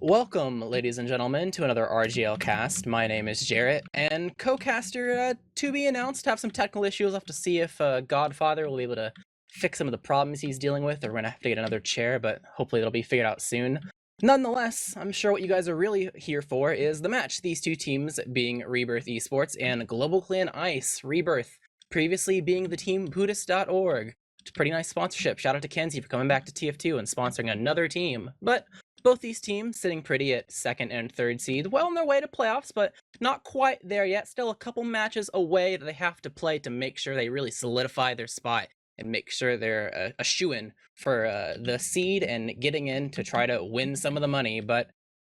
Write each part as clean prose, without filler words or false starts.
Welcome, ladies and gentlemen, to another RGL cast. My name is Jarrett, and co-caster to be announced. Have some technical issues. We'll have to see if Godfather will be able to fix some of the problems he's dealing with, or we're gonna have to get another chair, but hopefully it'll be figured out soon. Nonetheless, I'm sure what you guys are really here for is the match. These two teams being Rebirth eSports and GlobalClan Ice. Rebirth, previously being the team Buddhist.org. Pretty nice sponsorship. Shout out to Kenzie for coming back to TF2 and sponsoring another team. But both these teams sitting pretty at second and third seed, well on their way to playoffs, but not quite there yet. Still a couple matches away that they have to play to make sure they really solidify their spot and make sure they're a shoo-in for the seed and getting in to try to win some of the money. But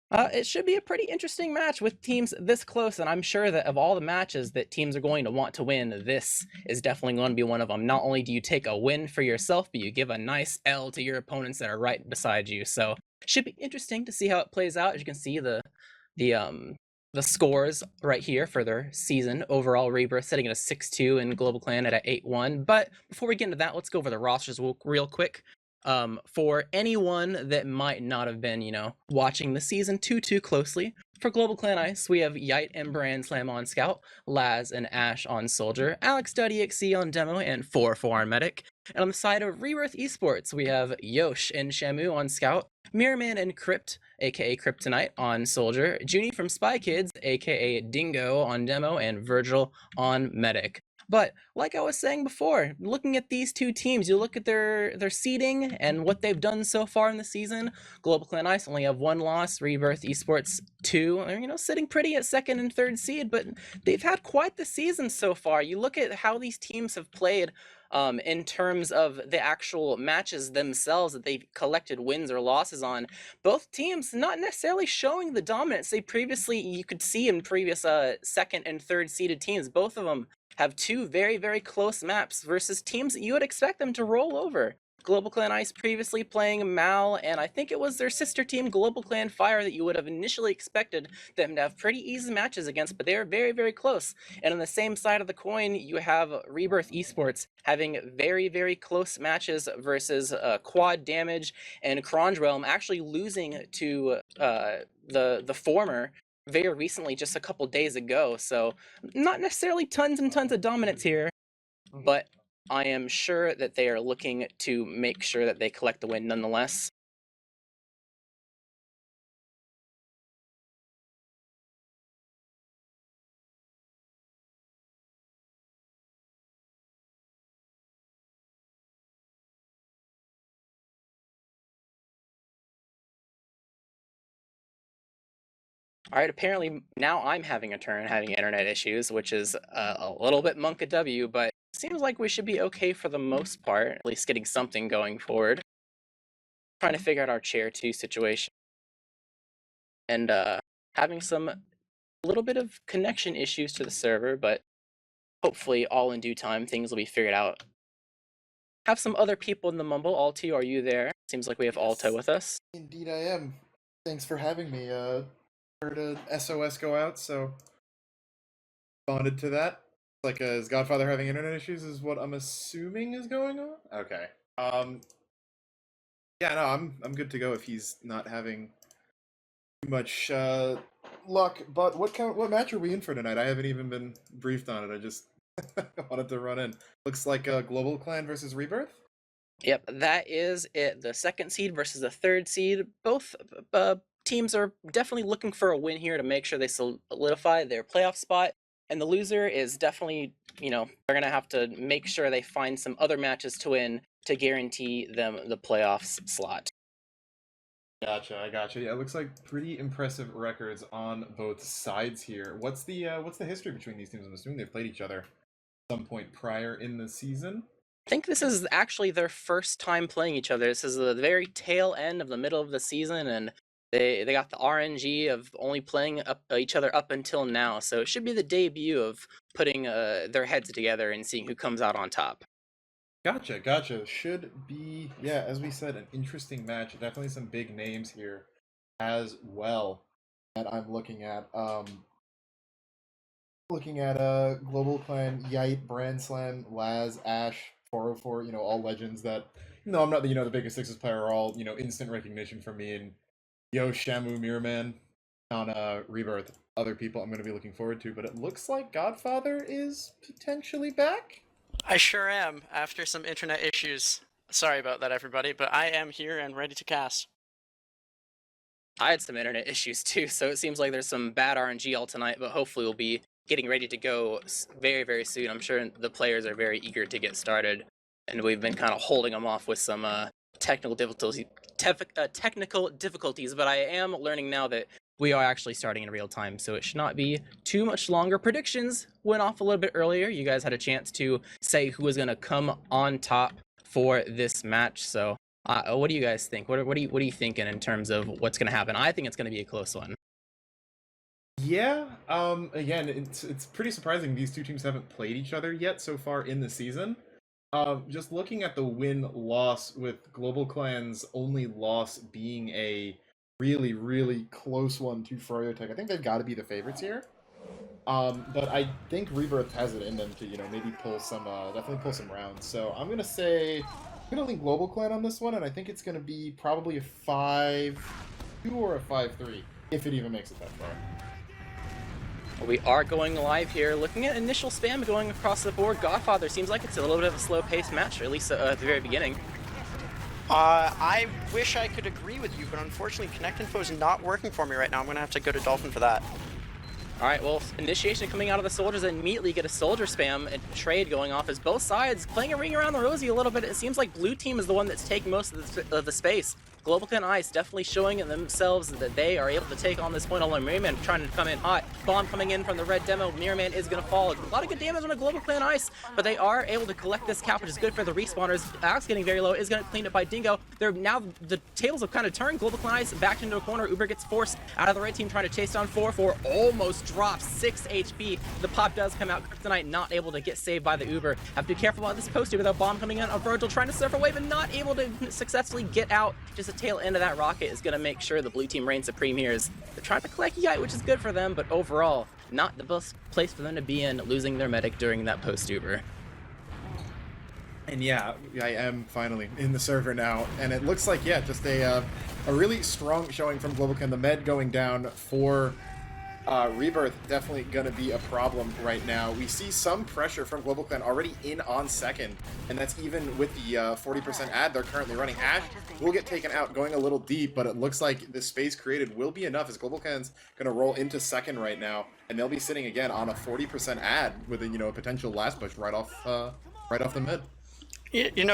it should be a pretty interesting match with teams this close, and I'm sure that of all the matches that teams are going to want to win, this is definitely going to be one of them. Not only do you take a win for yourself, but you give a nice L to your opponents that are right beside you. So should be interesting to see how it plays out. As you can see, the scores right here for their season overall. Rebirth sitting at a 6-2 and GlobalClan at a 8-1. But before we get into that, let's go over the rosters real quick. For anyone that might not have been, watching the season too closely, for GlobalClan Ice, we have Yite and Brand Slam on Scout, Laz and Ash on Soldier, Alex.exe on Demo, and 4 on Medic. And on the side of Rebirth Esports, we have Yosh and Shamu on Scout, Mirrorman and Crypt, aka Kryptonite, on Soldier, Junie from Spy Kids, aka Dingo, on Demo, and Virgil on Medic. But like I was saying before, looking at these two teams, you look at their seeding and what they've done so far in the season. GlobalClan Ice only have 1 loss, Rebirth Esports 2. They're, sitting pretty at second and third seed, but they've had quite the season so far. You look at how these teams have played in terms of the actual matches themselves that they've collected wins or losses on. Both teams not necessarily showing the dominance they previously you could see in previous second and third seeded teams. Both of them have 2 very close maps versus teams that you would expect them to roll over. GlobalClan Ice previously playing Mal, and I think it was their sister team, GlobalClan Fire, that you would have initially expected them to have pretty easy matches against, but they are very close. And on the same side of the coin, you have Rebirth Esports having very close matches versus Quad Damage and Cronge Realm, actually losing to the former very recently, just a couple days ago. So not necessarily tons and tons of dominance here, but I am sure that they are looking to make sure that they collect the win nonetheless. All right, apparently now I'm having a turn having internet issues, which is a little bit monk-a-w, but seems like we should be okay for the most part, at least getting something going forward. Trying to figure out our chair 2 situation. And having some little bit of connection issues to the server, but hopefully all in due time things will be figured out. Have some other people in the mumble. Alto, are you there? Seems like we have Alto with us. Indeed I am. Thanks for having me. Heard a SOS go out, so responded to that. Like, is Godfather having internet issues is what I'm assuming is going on? Okay. Yeah, no, I'm good to go if he's not having too much luck. But what match are we in for tonight? I haven't even been briefed on it. I just wanted to run in. Looks like GlobalClan versus Rebirth? Yep, that is it. The second seed versus the third seed. Both teams are definitely looking for a win here to make sure they solidify their playoff spot. And the loser is definitely, they're going to have to make sure they find some other matches to win to guarantee them the playoffs slot. Gotcha, I gotcha. Yeah, it looks like pretty impressive records on both sides here. What's the history between these teams? I'm assuming they've played each other at some point prior in the season. I think this is actually their first time playing each other. This is the very tail end of the middle of the season, and they got the RNG of only playing each other up until now. So it should be the debut of putting their heads together and seeing who comes out on top. Gotcha. Should be, yeah, as we said, an interesting match. Definitely some big names here as well that I'm looking at. Looking at GlobalClan, Yite, Brand Slam, Laz, Ash, 404, all legends that, I'm not the biggest Sixes player, are all, instant recognition for me, and Yo, Shamu Mirrorman on Rebirth. Other people I'm going to be looking forward to, but it looks like Godfather is potentially back. I sure am, after some internet issues. Sorry about that, everybody, but I am here and ready to cast. I had some internet issues too, so it seems like there's some bad RGL tonight, but hopefully we'll be getting ready to go very, very soon. I'm sure the players are very eager to get started, and we've been kind of holding them off with some technical difficulties, but I am learning now that we are actually starting in real time, so it should not be too much longer. Predictions went off a little bit earlier. You guys had a chance to say who was going to come on top for this match, so what do you guys think? What are you thinking in terms of what's going to happen? I think it's going to be a close one. Yeah. Again, it's pretty surprising these two teams haven't played each other yet so far in the season. Just looking at the win-loss with GlobalClan's only loss being a really, really close one to Froyotech, I think they've got to be the favorites here. But I think Rebirth has it in them to, maybe pull some, definitely pull some rounds. So I'm gonna lean GlobalClan on this one, and I think it's gonna be probably a 5-2 or a 5-3, if it even makes it that far. We are going live here, looking at initial spam going across the board. Godfather seems like it's a little bit of a slow-paced match, or at least at the very beginning. I wish I could agree with you, but unfortunately Connect Info is not working for me right now. I'm going to have to go to Dolphin for that. Alright, well, initiation coming out of the soldiers, and immediately get a soldier spam and trade going off as both sides playing a ring around the rosy a little bit. It seems like blue team is the one that's taking most of the space. GlobalClan Ice definitely showing themselves that they are able to take on this point, although Mirrorman trying to come in hot. Bomb coming in from the red demo. Mirrorman is going to fall. A lot of good damage on a GlobalClan Ice, but they are able to collect this cap, which is good for the respawners. Alex getting very low, is going to clean up by Dingo. They're now, the tables have kind of turned. GlobalClan Ice backed into a corner. Uber gets forced out of the red team, trying to chase down 4-4. Almost drops 6 HP. The pop does come out. Kryptonite not able to get saved by the Uber. Have to be careful about this post with a bomb coming in. A Virgil trying to surf away, but not able to successfully get out. Just the tail end of that rocket is going to make sure the blue team reigns supreme here. They're trying to collect Yite, which is good for them, but overall, not the best place for them to be in, losing their medic during that post-Uber. And yeah, I am finally in the server now, and it looks like, yeah, just a really strong showing from GlobalClan. The med going down for Rebirth definitely going to be a problem right now. We see some pressure from GlobalClan already in on second, and that's even with the 40% ad they're currently running. Ash will get taken out going a little deep, but it looks like the space created will be enough as GlobalClan's going to roll into second right now, and they'll be sitting again on a 40% ad with a potential last push right off the mid.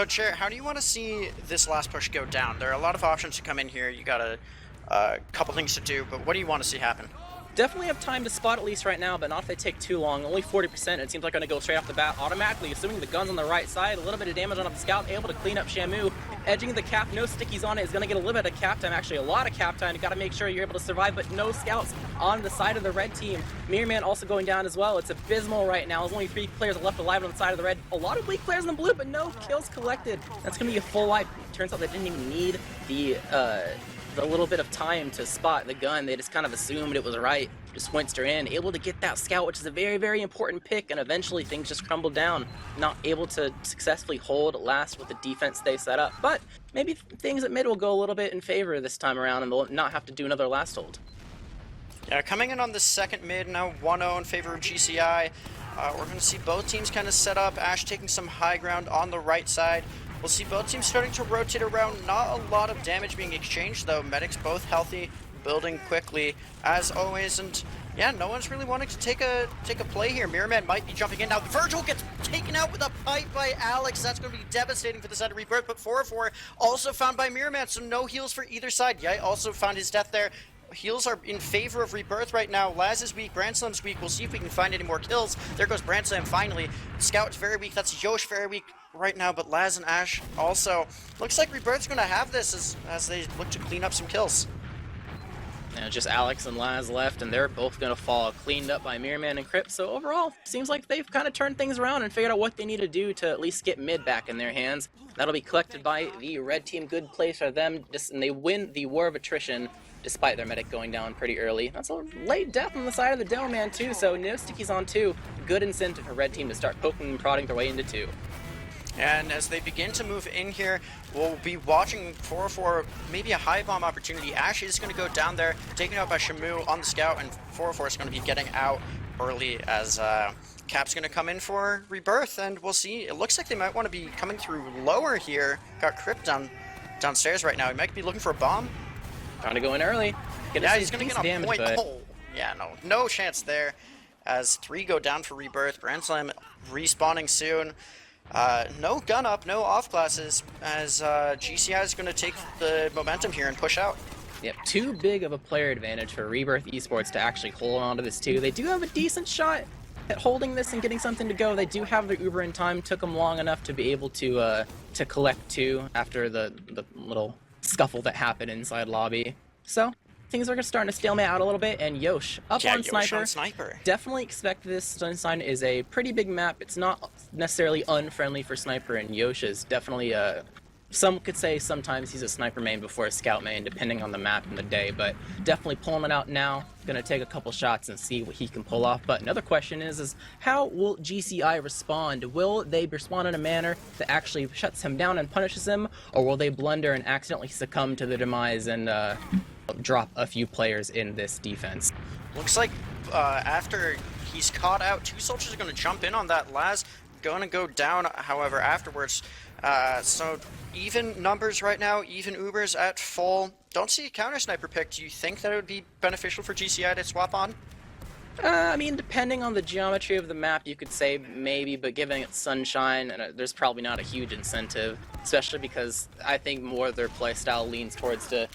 Chair, how do you want to see this last push go down? There are a lot of options to come in here. You got a couple things to do, but what do you want to see happen? Definitely have time to spot at least right now, but not if they take too long. Only 40%. It seems like they're going to go straight off the bat automatically, assuming the gun's on the right side. A little bit of damage on the scout, able to clean up Shamu. Edging the cap, no stickies on it. Is going to get a little bit of cap time, actually a lot of cap time. You got to make sure you're able to survive, but no scouts on the side of the red team. Mirrorman also going down as well. It's abysmal right now. There's only 3 players left alive on the side of the red. A lot of weak players in the blue, but no kills collected. That's going to be a full wipe. Turns out they didn't even need the little bit of time to spot the gun. They just kind of assumed it was right. Just went straight in, able to get that scout, which is a very, very important pick, and eventually things just crumbled down. Not able to successfully hold last with the defense they set up, but maybe things at mid will go a little bit in favor this time around, and they'll not have to do another last hold. Yeah, coming in on the second mid, now 1-0 in favor of GCI. We're going to see both teams kind of set up. Ash taking some high ground on the right side. We'll see both teams starting to rotate around. Not a lot of damage being exchanged, though. Medics both healthy, building quickly, as always. And yeah, no one's really wanting to take a play here. Mirrorman might be jumping in now. Virgil gets taken out with a pipe by Alex. That's going to be devastating for the side of Rebirth. But 4-4 also found by Mirrorman, so no heals for either side. Yeah, also found his death there. Heals are in favor of Rebirth right now. Laz is weak, Branslam's weak. We'll see if we can find any more kills. There goes Branslam finally. Scout's very weak. That's Yosh very weak right now, but Laz and Ash also. Looks like Rebirth's going to have this as they look to clean up some kills. Now just Alex and Laz left, and they're both going to fall cleaned up by Mirrorman and Crypt. So overall, seems like they've kind of turned things around and figured out what they need to do to at least get mid back in their hands. That'll be collected by the red team. Good place for them, and they win the War of Attrition despite their medic going down pretty early. That's a late death on the side of the Dome Man too, so no stickies on 2. Good incentive for red team to start poking and prodding their way into 2. And as they begin to move in here, we'll be watching 404, maybe a high bomb opportunity. Ash is going to go down there, taken out by Shamu on the scout, and 404 is going to be getting out early as Cap's going to come in for Rebirth, and we'll see. It looks like they might want to be coming through lower here. Got Crypt downstairs right now. He might be looking for a bomb. Trying to go in early. Yeah, he's going to get on point. But... Oh, yeah, no chance there. As 3 go down for Rebirth. Grand Slam respawning soon. No gun up, no off classes, as GCI is going to take the momentum here and push out. Yep, too big of a player advantage for Rebirth eSports to actually hold on to this too. They do have a decent shot at holding this and getting something to go. They do have the Uber in time. Took them long enough to be able to collect 2 after the little scuffle that happened inside lobby. So things are starting to stalemate out a little bit, and Yosh up on Sniper. Definitely expect this. Sunshine is a pretty big map. It's not necessarily unfriendly for Sniper, and Yosh is definitely some could say sometimes he's a Sniper main before a Scout main, depending on the map and the day, but definitely pulling it out now. Gonna take a couple shots and see what he can pull off. But another question is how will GCI respond? Will they respond in a manner that actually shuts him down and punishes him, or will they blunder and accidentally succumb to the demise and drop a few players in this defense? Looks like after he's caught out, 2 soldiers are going to jump in on that Laz. Going to go down, however, afterwards. So even numbers right now, even Ubers at full. Don't see a counter sniper pick. Do you think that it would be beneficial for GCI to swap on? I mean, depending on the geometry of the map, you could say maybe, but given it's Sunshine, there's probably not a huge incentive, especially because I think more of their playstyle leans towards to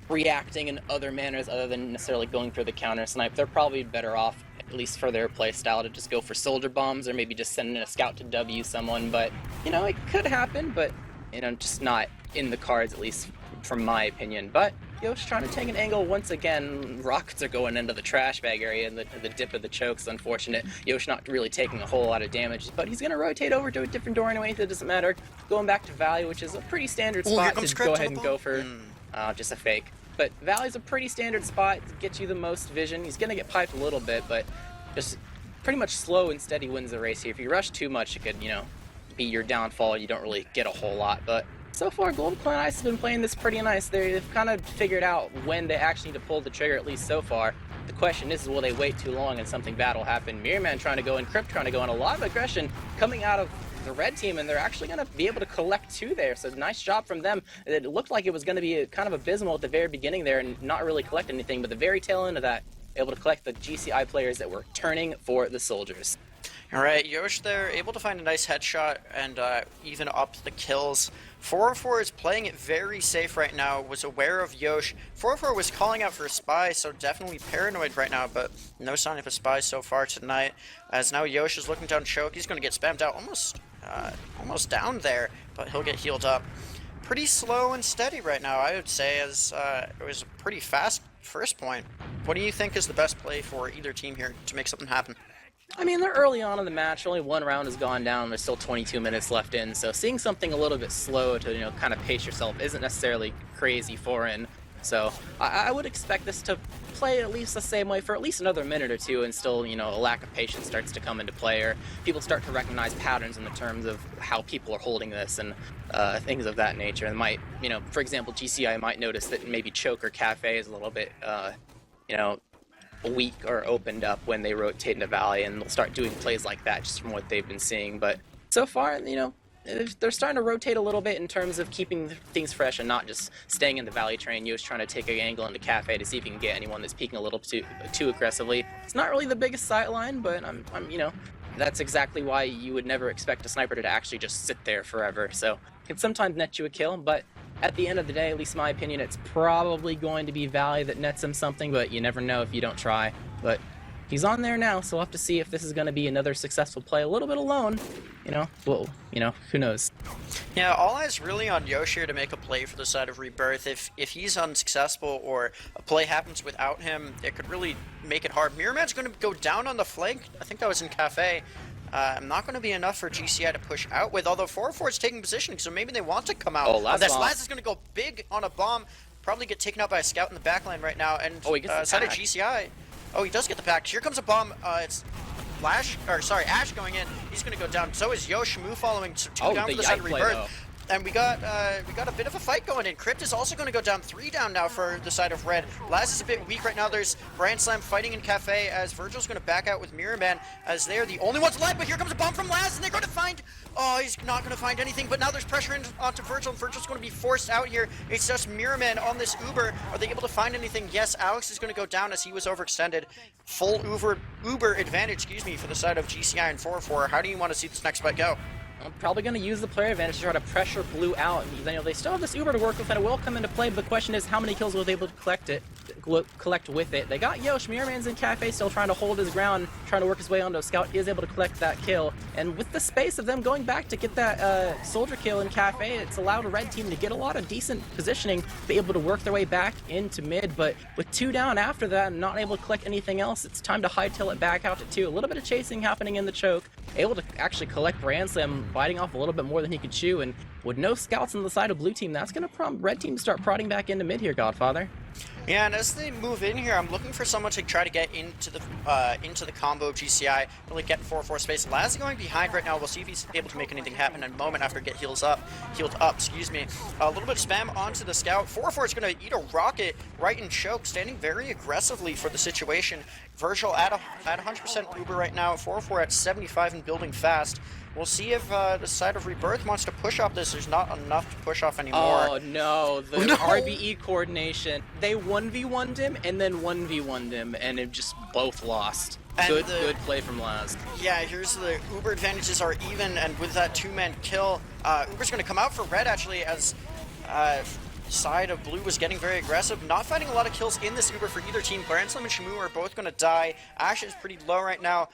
reacting in other manners other than necessarily going for the counter snipe. They're probably better off, at least for their playstyle, to just go for soldier bombs or maybe just send in a scout to W someone. But, it could happen, but, just not in the cards, at least from my opinion. But Yosh trying to take an angle once again. Rockets are going into the trash bag area, and the dip of the choke's unfortunate. Yosh not really taking a whole lot of damage, but he's going to rotate over to a different door anyway, so it doesn't matter. Going back to Valley, which is a pretty standard spot to go ahead and go for just a fake. But Valley's a pretty standard spot to get you the most vision. He's going to get piped a little bit, but just pretty much slow and steady wins the race here. If you rush too much, it could, be your downfall. You don't really get a whole lot. But so far, GlobalClan Ice has been playing this pretty nice. They've kind of figured out when they actually need to pull the trigger, at least so far. The question is will they wait too long and something bad will happen? Mirrorman trying to go in, Crypt trying to go in. A lot of aggression coming out of the red team, and they're actually going to be able to collect 2 there, so nice job from them. It looked like it was going to be kind of abysmal at the very beginning there and not really collect anything, but the very tail end of that, able to collect the GCI players that were turning for the soldiers. Alright, Yosh there, able to find a nice headshot and even up the kills. 404 is playing it very safe right now, was aware of Yosh. 404 was calling out for a spy, so definitely paranoid right now, but no sign of a spy so far tonight. As now Yosh is looking down choke, he's going to get spammed out almost down there, but he'll get healed up. Pretty slow and steady right now, I would say, as it was a pretty fast first point. What do you think is the best play for either team here to make something happen? I mean, they're early on in the match. Only 1 round has gone down. There's still 22 minutes left in, so seeing something a little bit slow to, kind of pace yourself isn't necessarily crazy foreign. So I would expect this to play at least the same way for at least another minute or 2, and still, a lack of patience starts to come into play, or people start to recognize patterns in the terms of how people are holding this and things of that nature. And might, for example, GCI might notice that maybe Choke or Cafe is a little bit, weak or opened up when they rotate into Valley, and they'll start doing plays like that just from what they've been seeing. But so far, they're starting to rotate a little bit in terms of keeping things fresh and not just staying in the Valley train. Yo's trying to take an angle into Cafe to see if he can get anyone that's peeking a little too aggressively. It's not really the biggest sight line, but I'm that's exactly why you would never expect a sniper to actually just sit there forever. So it can sometimes net you a kill, but at the end of the day, at least in my opinion, it's probably going to be Valley that nets him something, but you never know if you don't try. But he's on there now, so we'll have to see if this is going to be another successful play. A little bit alone, who knows? Yeah, all eyes really on Yosh here to make a play for the side of Rebirth. If he's unsuccessful or a play happens without him, it could really make it hard. Mirrorman's going to go down on the flank. I think that was in Cafe. Not going to be enough for GCI to push out with, although 404 is taking positioning, so maybe they want to come out. Oh, Laz is going to go big on a bomb, probably get taken out by a scout in the backline right now, and he gets the side of pack. GCI. Oh, he does get the pack. Here comes a bomb. It's Ash going in. He's going to go down. So is Yoshmu following. So 2 down the for the side of yike play, Rebirth. though. And we got a bit of a fight going in. Crypt is also going to go down. 3 down now for the side of Red. Laz is a bit weak right now. There's Brand Slam fighting in Cafe as Virgil's going to back out with Mirror Man as they're the only ones left. But here comes a bomb from Laz and they're going to find... Oh, he's not going to find anything. But now there's pressure onto Virgil and Virgil's going to be forced out here. It's just Mirror Man on this Uber. Are they able to find anything? Yes, Alex is going to go down as he was overextended. Full Uber advantage, excuse me, for the side of GCI and 4-4. How do you want to see this next fight go? I'm probably going to use the player advantage to try to pressure Blue out. They still have this Uber to work with, and it will come into play, but the question is how many kills will they be able to collect with it. They got Yosh. Mirror Man's in Cafe still trying to hold his ground, trying to work his way onto a Scout, is able to collect that kill. And with the space of them going back to get that Soldier kill in Cafe, it's allowed a Red team to get a lot of decent positioning, be able to work their way back into mid, but with 2 down after that and not able to collect anything else, it's time to hightail it back out to 2. A little bit of chasing happening in the choke, able to actually collect Brand Slam, biting off a little bit more than he could chew, and with no scouts on the side of Blue team, that's going to prompt Red team to start prodding back into mid here, Godfather. Yeah, and as they move in here, I'm looking for someone to try to get into the combo of GCI, really get 4-4 space. Laz is going behind right now. We'll see if he's able to make anything happen in a moment after get healed up, excuse me. A little bit of spam onto the Scout. 4-4 is going to eat a rocket right in choke, standing very aggressively for the situation. Virgil at 100% Uber right now, 4-4 at 75 and building fast. We'll see if the side of Rebirth wants to push off this. There's not enough to push off anymore. Oh no, the RBE coordination. They 1v1'd him and then 1v1'd him, and it just both lost. And good play from Laz. Yeah, here's the Uber advantages are even, and with that 2-man kill, Uber's going to come out for Red actually as side of Blue was getting very aggressive. Not finding a lot of kills in this Uber for either team. Brand Slam and Shamu are both going to die. Ash is pretty low right now.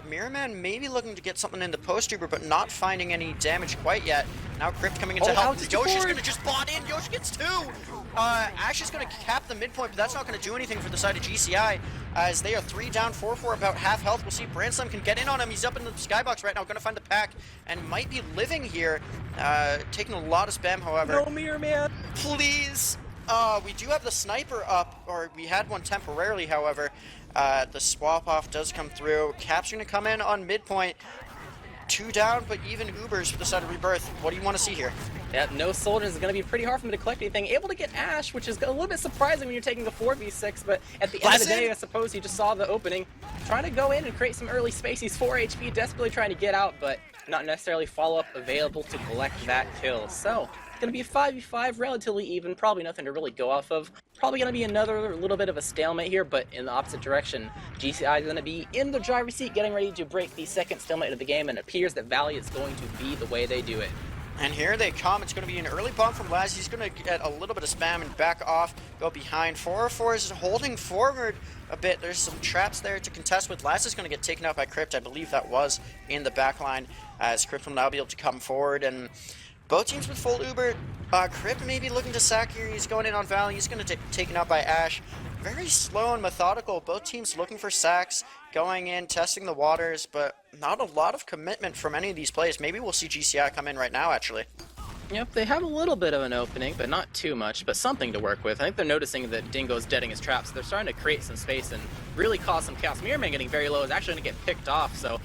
Mirror Man maybe looking to get something in the post Uber, but not finding any damage quite yet. Now Crypt coming in to help. Yoshi's going to just bot in. Yoshi gets 2. Ash is going to cap the midpoint, but that's not going to do anything for the side of GCI as they are 3 down, 4-4, about half health. We'll see if Brand Slam can get in on him. He's up in the skybox right now, going to find the pack and might be living here. Taking a lot of spam, however. No, Mirror Man. Please. We do have the sniper up, or we had one temporarily, however. The swap off does come through. Cap's going to come in on midpoint. 2 down, but even Ubers for the side of Rebirth. What do you want to see here? Yeah, no soldiers is going to be pretty hard for him to collect anything. Able to get Ash, which is a little bit surprising when you're taking a 4v6, but at the end of the day, I suppose he just saw the opening. Trying to go in and create some early space. He's 4 HP, desperately trying to get out, but not necessarily follow-up available to collect that kill. So, it's going to be a 5v5, relatively even, probably nothing to really go off of. Probably going to be another little bit of a stalemate here, but in the opposite direction. GCI is going to be in the driver's seat, getting ready to break the second stalemate of the game, and it appears that Valley is going to be the way they do it. And here they come. It's going to be an early bomb from Laz. He's going to get a little bit of spam and back off, go behind. 4-4 is holding forward a bit. There's some traps there to contest with. Laz is going to get taken out by Crypt. I believe that was in the back line, as Crypt will now be able to come forward. And both teams with full Uber. Crypt may be looking to sack here. He's going in on Valley. He's going to get taken out by Ash. Very slow and methodical. Both teams looking for sacks, going in, testing the waters, but not a lot of commitment from any of these plays. Maybe we'll see GCI come in right now, actually. Yep, they have a little bit of an opening, but not too much, but something to work with. I think they're noticing that Dingo's deading his traps. So they're starting to create some space and really cause some chaos. Mirror Man getting very low is actually going to get picked off, so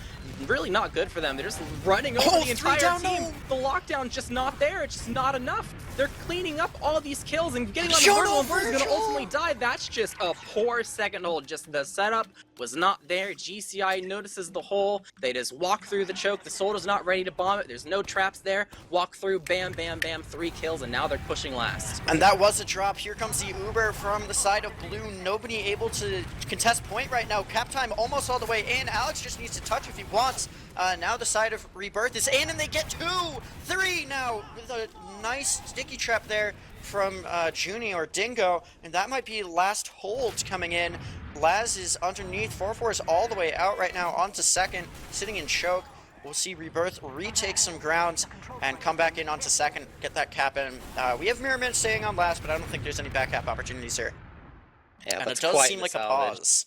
really not good for them. They're just running over the entire team. No. The lockdown's just not there. It's just not enough. They're cleaning up all these kills and getting on the Virgil, and Virgil's going to ultimately die. That's just a poor second hold. Just the setup was not there. GCI notices the hole. They just walk through the choke. The soldier's not ready to bomb it. There's no traps there. Walk through, bam, bam, bam, 3 kills, and now they're pushing last. And that was a drop. Here comes the Uber from the side of Blue. Nobody able to contest point right now. Cap time almost all the way in. Alex just needs to touch if he wants. Now the side of Rebirth is in, and they get 2, 3 now with a nice sticky trap there from Junie or Dingo, and that might be last hold coming in. Laz is underneath. 4-4 is all the way out right now onto second, sitting in choke. We'll see Rebirth retake some grounds and come back in onto second, get that cap in. We have Mirror Man staying on last, but I don't think there's any back cap opportunities here. Yeah, and it does seem like a pause.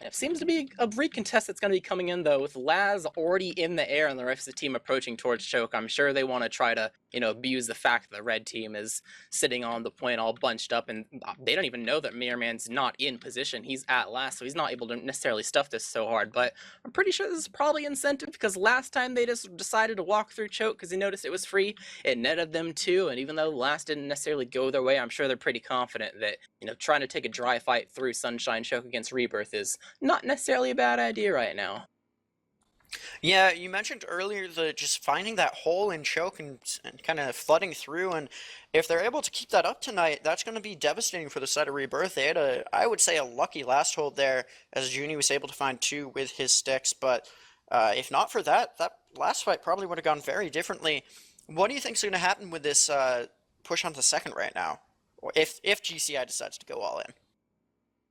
It seems to be a recontest that's going to be coming in, though, with Laz already in the air and the rest of the team approaching towards choke. I'm sure they want to try to, abuse the fact that the red team is sitting on the point all bunched up, and they don't even know that Mirror Man's not in position. He's at last, so he's not able to necessarily stuff this so hard, but I'm pretty sure this is probably incentive, because last time they just decided to walk through choke because they noticed it was free. It netted them too, and even though last didn't necessarily go their way, I'm sure they're pretty confident that, trying to take a dry fight through Sunshine Choke against Rebirth is not necessarily a bad idea right now. Yeah, you mentioned earlier the just finding that hole in choke and kind of flooding through, and if they're able to keep that up tonight, that's going to be devastating for the side of Rebirth. They had I would say, a lucky last hold there, as Junie was able to find 2 with his sticks, but if not for that, that last fight probably would have gone very differently. What do you think is going to happen with this push onto second right now, or if GCI decides to go all in?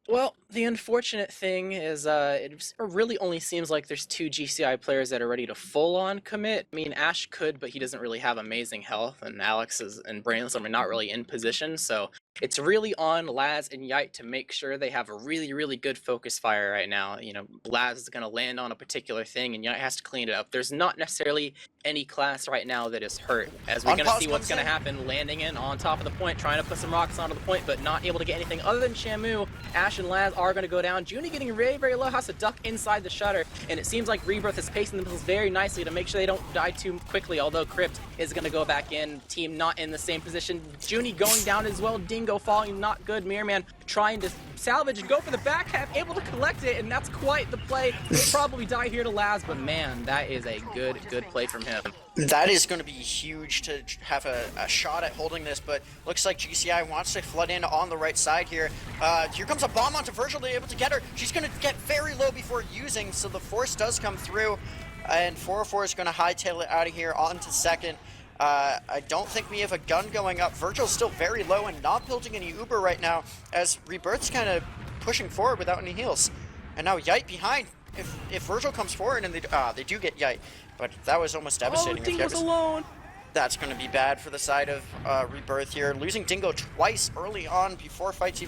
Well, the unfortunate thing is it really only seems like there's 2 GCI players that are ready to full-on commit. I mean, Ash could, but he doesn't really have amazing health, and Alex and Brainstorm are not really in position, so it's really on Laz and Yite to make sure they have a really, really good focus fire right now. Laz is going to land on a particular thing, and Yite has to clean it up. There's not necessarily any class right now that is hurt, as we're going to see what's going to happen. Landing in on top of the point, trying to put some rocks onto the point, but not able to get anything other than Shamu. Ash and Laz are going to go down. Junie getting very, very low, has to duck inside the shutter, and it seems like Rebirth is pacing themselves very nicely to make sure they don't die too quickly, although Crypt is going to go back in. Team not in the same position. Junie going down as well. Dingo falling, not good. Mirror Man trying to salvage and go for the back half, able to collect it, and that's quite the play. He'll probably die here to Laz, but man, that is a good play from him. That is going to be huge to have a shot at holding this, but looks like GCI wants to flood in on the right side here. Here comes a bomb onto Virgil, they're able to get her. She's going to get very low before using, so the force does come through, and 404 is going to hightail it out of here onto second. I don't think we have a gun going up. Virgil's still very low and not building any Uber right now, as Rebirth's kind of pushing forward without any heals. And now Yite behind. If Virgil comes forward, and they do get Yite, but that was almost devastating. Oh, Dingo's alone! That's going to be bad for the side of Rebirth here. Losing Dingo twice early on before fights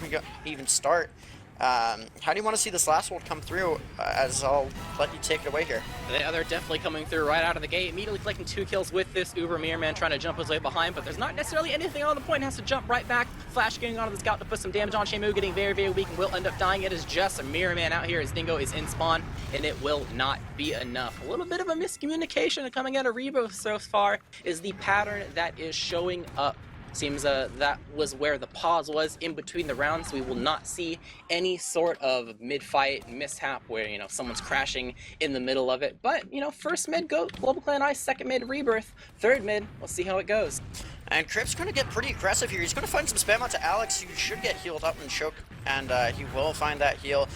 even start. How do you want to see this last hold come through, as I'll let you take it away here? Yeah, they're definitely coming through right out of the gate, immediately collecting 2 kills with this Uber. Mirror Man trying to jump his way behind, but there's not necessarily anything on the point, has to jump right back. Flash getting onto the scout to put some damage on. Shamu getting very, very weak and will end up dying. It is just a Mirror Man out here as Dingo is in spawn, and it will not be enough. A little bit of a miscommunication coming out of Rebirth so far is the pattern that is showing up. Seems that was where the pause was in between the rounds. We will not see any sort of mid-fight mishap where, someone's crashing in the middle of it. But, first mid go GlobalClan Ice, second mid Rebirth, third mid, we'll see how it goes. And Crypt's going to get pretty aggressive here. He's going to find some spam onto Alex, who should get healed up and choke, and he will find that heal.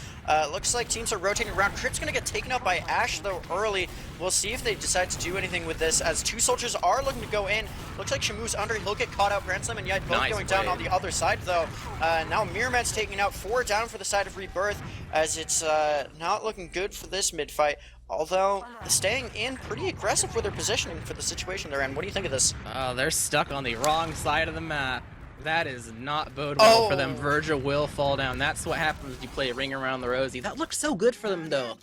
Looks like teams are rotating around. Crypt's going to get taken out by Ash, though, early. We'll see if they decide to do anything with this, as 2 soldiers are looking to go in. Looks like Shamu's under. He'll get caught out. Brandslam and Yite both going down on the other side, though. Now Mirror Man's taking out 4 down for the side of Rebirth, as it's not looking good for this mid-fight. Although, staying in pretty aggressive with their positioning for the situation they're in. What do you think of this? They're stuck on the wrong side of the map. That is not bode well for them. Virgil will fall down. That's what happens when you play Ring Around the Rosie. That looked so good for them, though.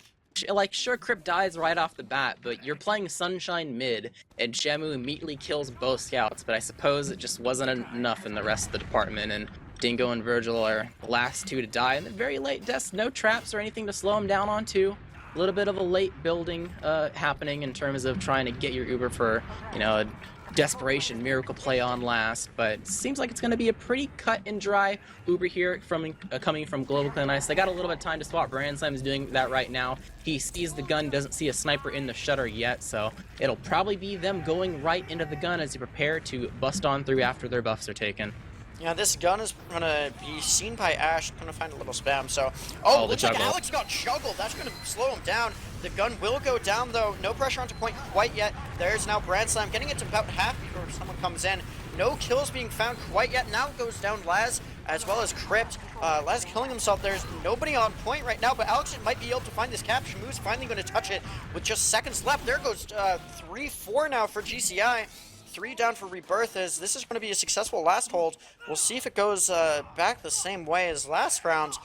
Like, sure, Crypt dies right off the bat, but you're playing Sunshine mid, and Shamu immediately kills both scouts, but I suppose it just wasn't enough in the rest of the department, and Dingo and Virgil are the last 2 to die, and the very late deaths, no traps or anything to slow them down on, too. A little bit of a late building happening in terms of trying to get your Uber for, a desperation miracle play on last, but it seems like it's going to be a pretty cut and dry Uber here coming from GlobalClan Ice. They got a little bit of time to swap. Brandslam is doing that right now. He sees the gun, doesn't see a sniper in the shutter yet, so it'll probably be them going right into the gun as they prepare to bust on through after their buffs are taken. Yeah, this gun is going to be seen by Ash. Going to find a little spam, so... looks like Alex got juggled. That's going to slow him down. The gun will go down, though. No pressure onto point quite yet. There's now Brandslam getting it to about half before someone comes in. No kills being found quite yet. Now goes down Laz, as well as Crypt. Laz killing himself. There's nobody on point right now, but Alex might be able to find this cap. Shamu's finally going to touch it with just seconds left. There goes 3-4 now for GCI. 3 down for Rebirth, as this is going to be a successful last hold. We'll see if it goes back the same way as last round,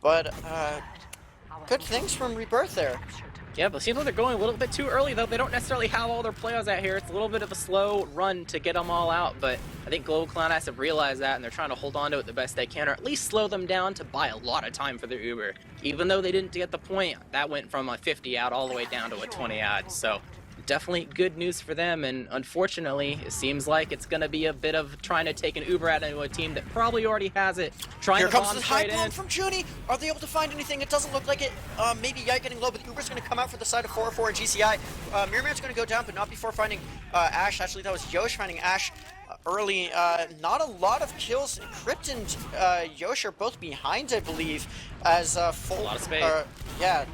but good things from Rebirth there. Yeah, but it seems like they're going a little bit too early, though. They don't necessarily have all their players out here. It's a little bit of a slow run to get them all out, but I think GlobalClan Ice have realized that, and they're trying to hold on to it the best they can, or at least slow them down to buy a lot of time for their Uber. Even though they didn't get the point, that went from a 50 out all the way down to a 20 out, so definitely good news for them, and unfortunately, it seems like it's going to be a bit of trying to take an Uber out into a team that probably already has it. Here comes bomb the high straight blow in. from Junie. Are they able to find anything? It doesn't look like it. Maybe Yike getting low, but the Uber's going to come out for the side of 4-4 and GCI. Mirrorman's going to go down, but not before finding Ash. Actually, that was Yosh finding Ash early. Not a lot of kills. Crypt and Yosh are both behind, I believe, as full. A lot of space. Yeah.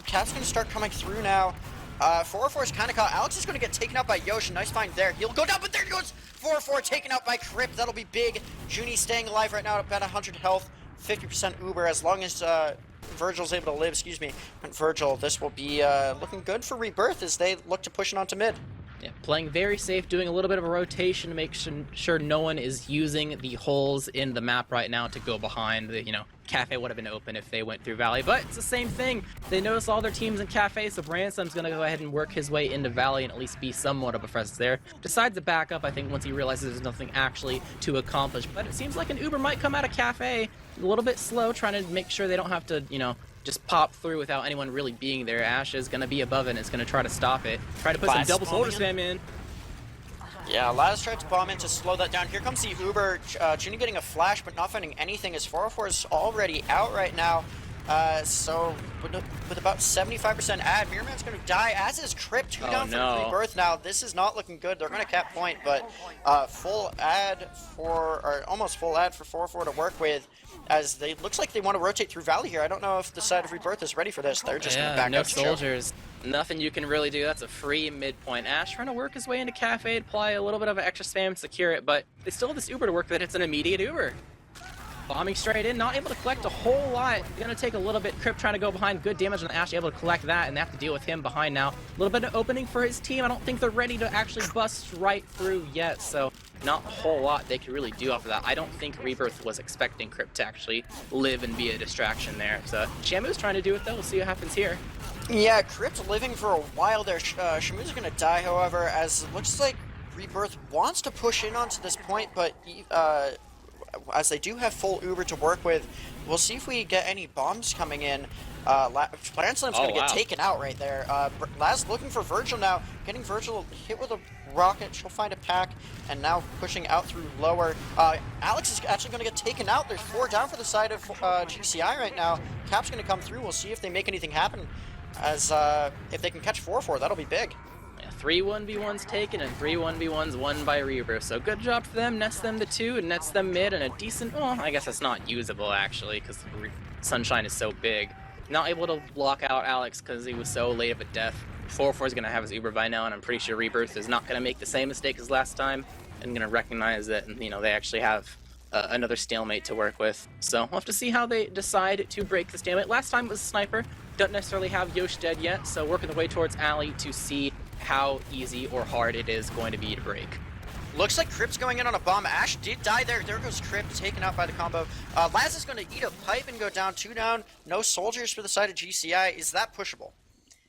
Cap's going to start coming through now. 4-4 is kind of caught. Alex is going to get taken out by Yosh. Nice find there. He'll go down, but there he goes. 4-4 taken out by Crypt. That'll be big. Junie staying alive right now at about 100 health. 50% Uber as long as Virgil's able to live. Excuse me. And Virgil, this will be looking good for Rebirth as they look to push it onto mid. Yeah, playing very safe, doing a little bit of a rotation to make sure no one is using the holes in the map right now to go behind. Cafe would have been open if they went through Valley, but it's the same thing. They notice all their teams in Cafe, so Bransom's going to go ahead and work his way into Valley and at least be somewhat of a presence there. Decides to back up, I think, once he realizes there's nothing actually to accomplish, but it seems like an Uber might come out of Cafe a little bit slow, trying to make sure they don't have to, just pop through without anyone really being there. Ash is going to be above it and is going to try to stop it. Try to put some double soldier spam in. Yeah, Laz tried to bomb in to slow that down. Here comes the Uber. Junie getting a flash, but not finding anything as 404 is already out right now. So with about 75% ad, Mirrorman's going to die, as is Crypt. Two down for Rebirth now. This is not looking good. They're going to cap point, but full ad or almost full ad for 404 to work with, as they looks like they want to rotate through Valley here. I don't know if the side of Rebirth is ready for this. They're just going to back no up. soldiers. Nothing you can really do. That's a free midpoint. Ash trying to work his way into Cafe, apply a little bit of an extra spam to secure it, but they still have this Uber to work with. It's an immediate Uber. Bombing straight in, not able to collect a whole lot. Gonna take a little bit. Crypt trying to go behind, good damage on Ash, able to collect that, and they have to deal with him behind now. A little bit of opening for his team. I don't think they're ready to actually bust right through yet, so not a whole lot they could really do off of that. I don't think Rebirth was expecting Crypt to actually live and be a distraction there. So Shamu's trying to do it though. We'll see what happens here. Yeah, Crypt living for a while there. Shamu's gonna die, however, as it looks like Rebirth wants to push in onto this point, but as they do have full Uber to work with, we'll see if we get any bombs coming in. Branslam's going to get taken out right there. Laz looking for Virgil now, getting Virgil hit with a rocket. She'll find a pack, and now pushing out through lower. Alex is actually going to get taken out. There's 4 down for the side of GCI right now. Cap's going to come through. We'll see if they make anything happen, as if they can catch 4-4, that'll be big. 3 1v1s taken and 3 1v1s won by Rebirth. So good job for them. Nets them to 2 and nets them mid and a decent. Well, I guess that's not usable actually because Sunshine is so big. Not able to block out Alex because he was so late of a death. 4-4 is going to have his Uber by now, and I'm pretty sure Rebirth is not going to make the same mistake as last time and going to recognize that they actually have another stalemate to work with. So we'll have to see how they decide to break the stalemate. Last time it was a sniper. Don't necessarily have Yosh dead yet, so working the way towards Alley to see how easy or hard it is going to be to break. Looks like Crypt's going in on a bomb. Ash did die there. There goes Crypt, taken out by the combo. Laz is going to eat a pipe and go down 2 down. No soldiers for the side of GCI. Is that pushable?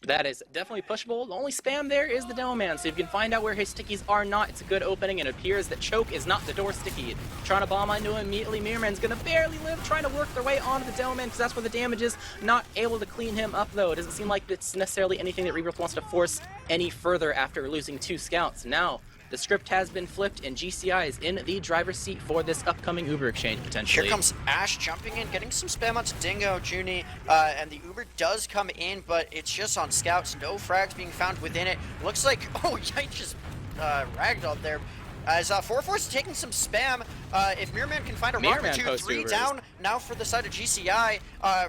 That is definitely pushable. The only spam there is the Demo Man, so if you can find out where his stickies are not, it's a good opening, and it appears that Choke is not the door sticky. Trying to bomb onto him immediately. Mirrorman's gonna barely live, trying to work their way onto the Demo Man, because that's where the damage is. Not able to clean him up, though. It doesn't seem like it's necessarily anything that Rebirth wants to force any further after losing 2 scouts. Now, the script has been flipped, and GCI is in the driver's seat for this upcoming Uber exchange, potentially. Here comes Ash jumping in, getting some spam onto Dingo, Junie, and the Uber does come in, but it's just on scouts. No frags being found within it. Looks like, oh, Yike just ragdolled there. As 4-4 is taking some spam. If Mirrorman can find a rock or 2, 3 down now for the side of GCI.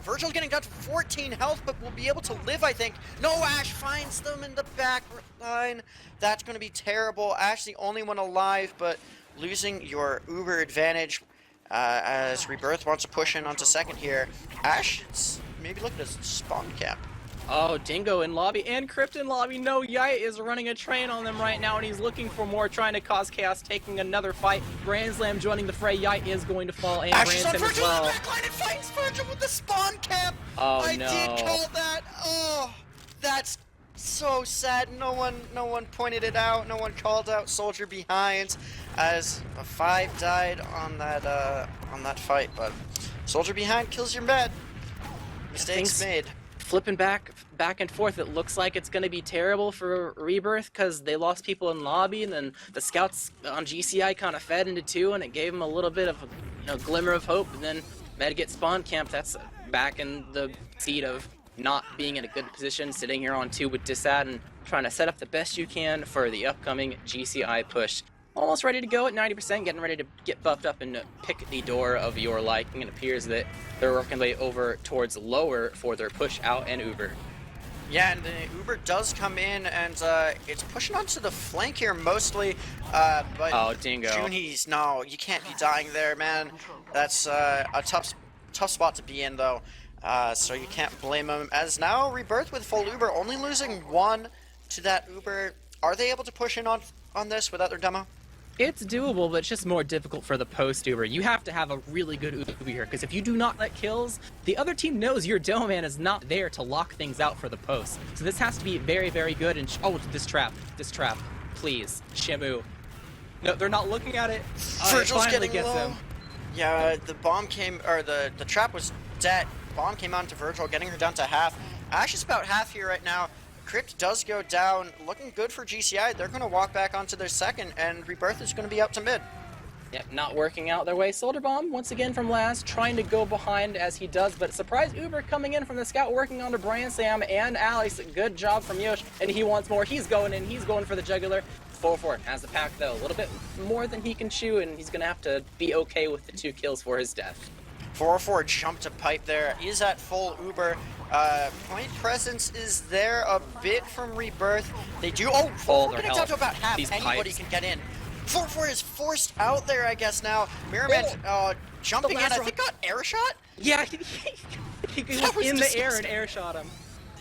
Virgil's getting down to 14 health, but will be able to live, I think. No, Ash finds them in the back line. That's going to be terrible. Ash the only one alive, but losing your Uber advantage as Rebirth wants to push in onto second here. Ash, maybe look at his spawn cap. Oh, Dingo in lobby and Crypt in lobby. No, Yite is running a train on them right now, and he's looking for more, trying to cause chaos, taking another fight. Grand Slam joining the fray. Yite is going to fall, and Grand Ashes on Slam as Virgil in the well. backline and fights Virgil with the spawn camp. Oh, I no. did call that. Oh, that's so sad. No one pointed it out. No one called out Soldier behind, as a 5 died on that fight. But Soldier behind kills your med. Mistakes made. Flipping back and forth, it looks like it's going to be terrible for Rebirth because they lost people in lobby, and then the scouts on GCI kind of fed into 2, and it gave them a little bit of a glimmer of hope. And then Med gets spawn camp. That's back in the seat of not being in a good position, sitting here on 2 with Disad and trying to set up the best you can for the upcoming GCI push. Almost ready to go at 90%, getting ready to get buffed up and pick the door of your liking. It appears that they're working their way over towards lower for their push out and Uber. Yeah, and the Uber does come in, and it's pushing onto the flank here mostly, but Oh, Dingo. Junies, no, you can't be dying there, man. That's a tough spot to be in, though, so you can't blame him. As now, Rebirth with full Uber, only losing 1 to that Uber. Are they able to push in on this without their demo? It's doable, but it's just more difficult for the post Uber. You have to have a really good Uber here, because if you do not let kills, the other team knows your Dome Man is not there to lock things out for the post. So this has to be very, very good. And oh, this trap, please, Shamu. No, they're not looking at it. Virgil's it finally getting gets low. him. Yeah, the bomb came, or the trap was dead. Bomb came onto Virgil, getting her down to half. Ash is about half here right now. Crypt does go down, looking good for GCI. They're going to walk back onto their second, and Rebirth is going to be up to mid. Yep, not working out their way. Soldier Bomb, once again from Laz, trying to go behind as he does, but surprise Uber coming in from the scout, working on to Brian Sam and Alex. Good job from Yosh, and he wants more. He's going in, he's going for the jugular. 4-4 has the pack, though. A little bit more than he can chew, and he's going to have to be okay with the 2 kills for his death. 404 jump to pipe there. Is at full Uber. Point presence is there a bit from Rebirth. They do. Oh, 404 getting down to about half. These Anybody pipes. can get in. 404 is forced out there, I guess now. Mirrorman jumping in. I think got air shot. Yeah, he was in the air and air shot him.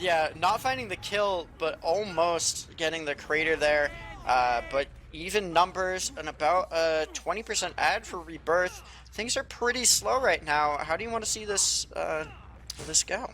Yeah, not finding the kill, but almost getting the crater there. But even numbers and about a 20% ad for Rebirth. Things are pretty slow right now. How do you want to see this go?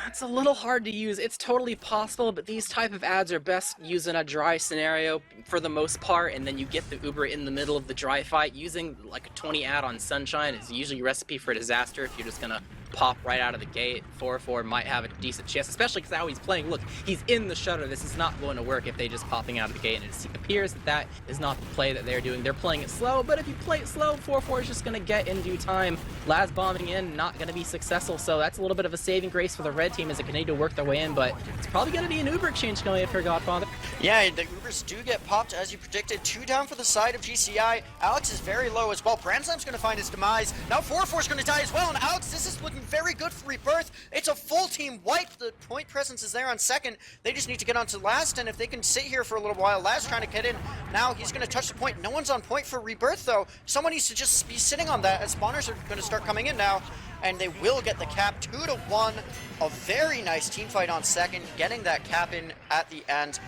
It's a little hard to use. It's totally possible, but these type of ads are best used in a dry scenario for the most part, and then you get the Uber in the middle of the dry fight. Using like a 20 ad on Sunshine is usually a recipe for disaster if you're just gonna pop right out of the gate. 4-4 might have a decent chance, especially because how he's playing. Look, he's in the shutter. This is not going to work if they just popping out of the gate, and it appears that that is not the play that they're doing. They're playing it slow, but if you play it slow, 4-4 is just going to get in due time. Laz bombing in, not going to be successful, so that's a little bit of a saving grace for the red team as they continue to work their way in, but it's probably going to be an Uber exchange going in for Godfather. Yeah, the Ubers do get popped as you predicted. 2 down for the side of GCI. Alex is very low as well. Brandslam's going to find his demise. Now 4-4 is going to die as well, and Alex, this is looking very good for Rebirth. It's a full team wipe. The point presence is there on second. They just need to get onto last, and if they can sit here for a little while, Laz trying to get in. Now he's going to touch the point. No one's on point for Rebirth, though. Someone needs to just be sitting on that, as spawners are going to start coming in now, and they will get the cap 2-1. A very nice team fight on second, getting that cap in at the end.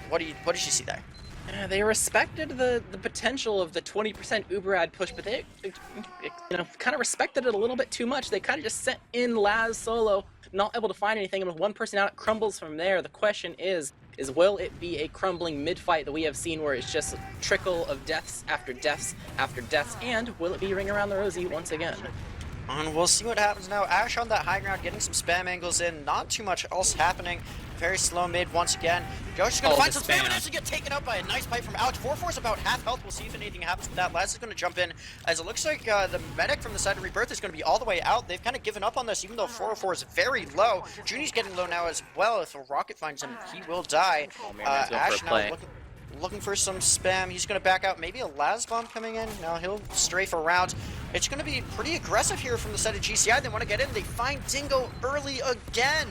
What did you see there? They respected the potential of the 20% Uber ad push, but they kind of respected it a little bit too much. They kind of just sent in Laz solo, not able to find anything, and with one person out, it crumbles from there. The question is will it be a crumbling mid-fight that we have seen where it's just a trickle of deaths after deaths after deaths, and will it be Ring Around the Rosie once again? And we'll see what happens now. Ash on that high ground, getting some spam angles in. Not too much else happening. Very slow mid once again. Josh is going to find some spam and actually get taken out by a nice pipe from Alex. 4-4 is about half health. We'll see if anything happens with that. Laz is going to jump in, as it looks like the medic from the side of Rebirth is going to be all the way out. They've kind of given up on this, even though 404 is very low. Junie's getting low now as well. If a rocket finds him, he will die. Ash now looking for some spam. He's going to back out. Maybe a Laz bomb coming in. No, he'll strafe around. It's going to be pretty aggressive here from the side of GCI. They want to get in. They find Dingo early again.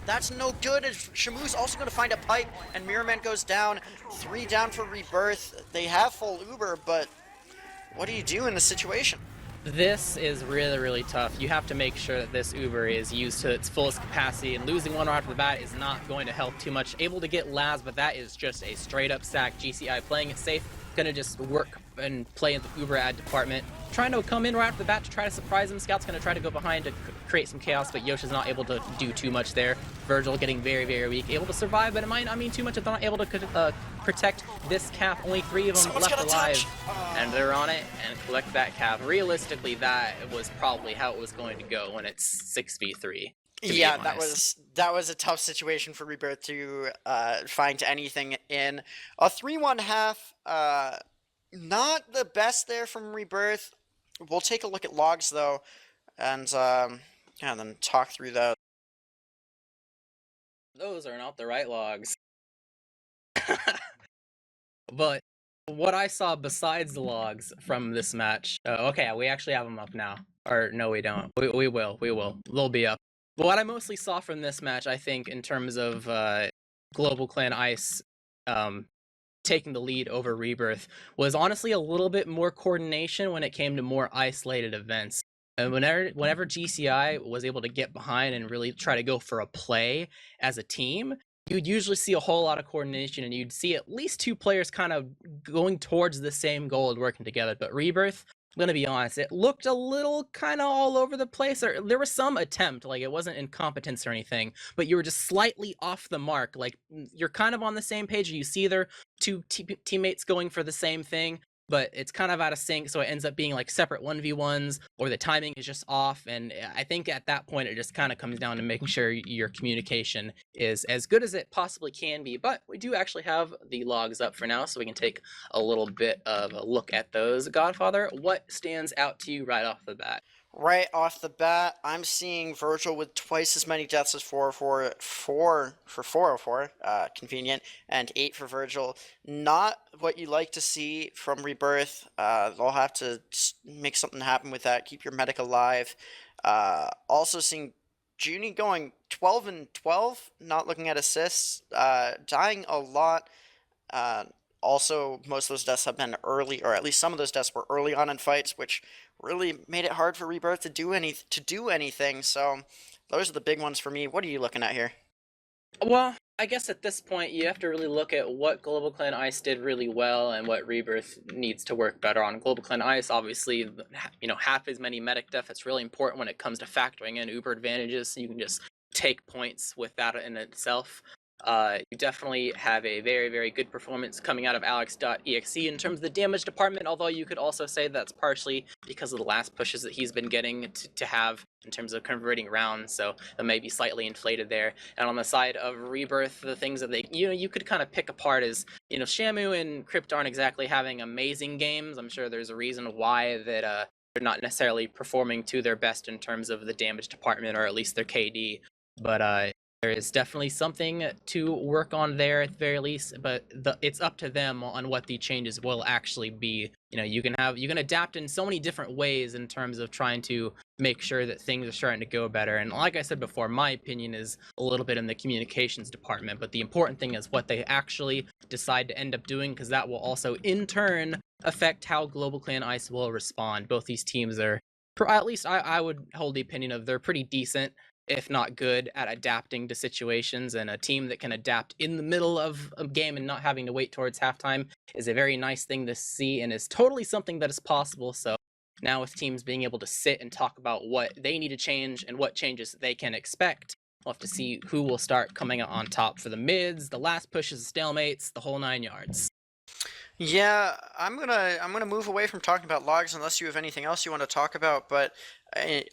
That's no good. Shamu's also going to find a pipe, and Mirrorman goes down. 3 down for Rebirth. They have full Uber, but what do you do in this situation? This is really, really tough. You have to make sure that this Uber is used to its fullest capacity, and losing one right off the bat is not going to help too much. Able to get Laz, but that is just a straight-up sack. GCI playing it safe, gonna just work and play in the Uber ad department. Trying to come in right off the bat to try to surprise him. Scout's gonna try to go behind to create some chaos, but Yoshi's not able to do too much there. Virgil getting very, very weak. Able to survive, but it might not mean too much if they're not able to protect this cap. Only 3 of them Someone's left gonna alive. touch. And they're on it and collect that cap. Realistically, that was probably how it was going to go when it's 6v3. Yeah, that was a tough situation for Rebirth to find anything in. A 3-1 half, not the best there from Rebirth. We'll take a look at logs though, and then talk through those. Those are not the right logs. But what I saw besides the logs from this match, okay, we actually have them up now. Or no, we don't. We will. They'll be up. But what I mostly saw from this match, I think, in terms of GlobalClan Ice taking the lead over Rebirth, was honestly a little bit more coordination when it came to more isolated events. And whenever GCI was able to get behind and really try to go for a play as a team, you'd usually see a whole lot of coordination, and you'd see at least 2 players kind of going towards the same goal and working together. But Rebirth, I'm gonna be honest, it looked a little kind of all over the place. There was some attempt, like it wasn't incompetence or anything, but you were just slightly off the mark. Like you're kind of on the same page. You see their 2 teammates going for the same thing, but it's kind of out of sync, so it ends up being like separate 1v1s, or the timing is just off. And I think at that point it just kind of comes down to making sure your communication is as good as it possibly can be. But we do actually have the logs up for now, so we can take a little bit of a look at those. Godfather, what stands out to you right off the bat? Right off the bat, I'm seeing Virgil with twice as many deaths as 404, convenient, and 8 for Virgil. Not what you like to see from Rebirth. They'll have to make something happen with that. Keep your medic alive. Also seeing Junie going 12 and 12, not looking at assists, dying a lot. Also, most of those deaths have been early, or at least some of those deaths were early on in fights, which really made it hard for Rebirth to do anything. So those are the big ones for me. What are you looking at here? Well, I guess at this point you have to really look at what GlobalClan Ice did really well and what Rebirth needs to work better on. GlobalClan Ice, obviously, half as many medic death. It's really important when it comes to factoring in Uber advantages, so you can just take points with that in itself. You definitely have a very, very good performance coming out of Alex.exe in terms of the damage department, although you could also say that's partially because of the last pushes that he's been getting to have in terms of converting rounds, so that may be slightly inflated there. And on the side of Rebirth, the things that they, you could kind of pick apart is, Shamu and Crypt aren't exactly having amazing games. I'm sure there's a reason why that they're not necessarily performing to their best in terms of the damage department, or at least their KD, but there is definitely something to work on there at the very least, but it's up to them on what the changes will actually be. You can adapt in so many different ways in terms of trying to make sure that things are starting to go better. And like I said before, my opinion is a little bit in the communications department, but the important thing is what they actually decide to end up doing, because that will also in turn affect how GlobalClan Ice will respond. Both these teams are, at least I would hold the opinion of, they're pretty decent, if not good, at adapting to situations, and a team that can adapt in the middle of a game and not having to wait towards halftime is a very nice thing to see, and is totally something that is possible. So now with teams being able to sit and talk about what they need to change and what changes they can expect, we'll have to see who will start coming out on top for the mids, the last pushes, the stalemates, the whole 9 yards. Yeah, I'm gonna move away from talking about logs unless you have anything else you want to talk about. But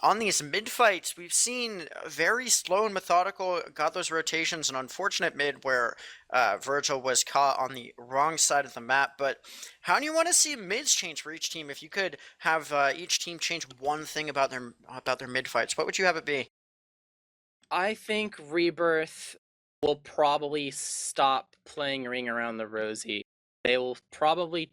on these mid fights, we've seen very slow and methodical. Got those rotations, an unfortunate mid where Virgil was caught on the wrong side of the map. But how do you want to see mids change for each team? If you could have each team change one thing about their mid fights, what would you have it be? I think Rebirth will probably stop playing Ring Around the Rosie. They will probably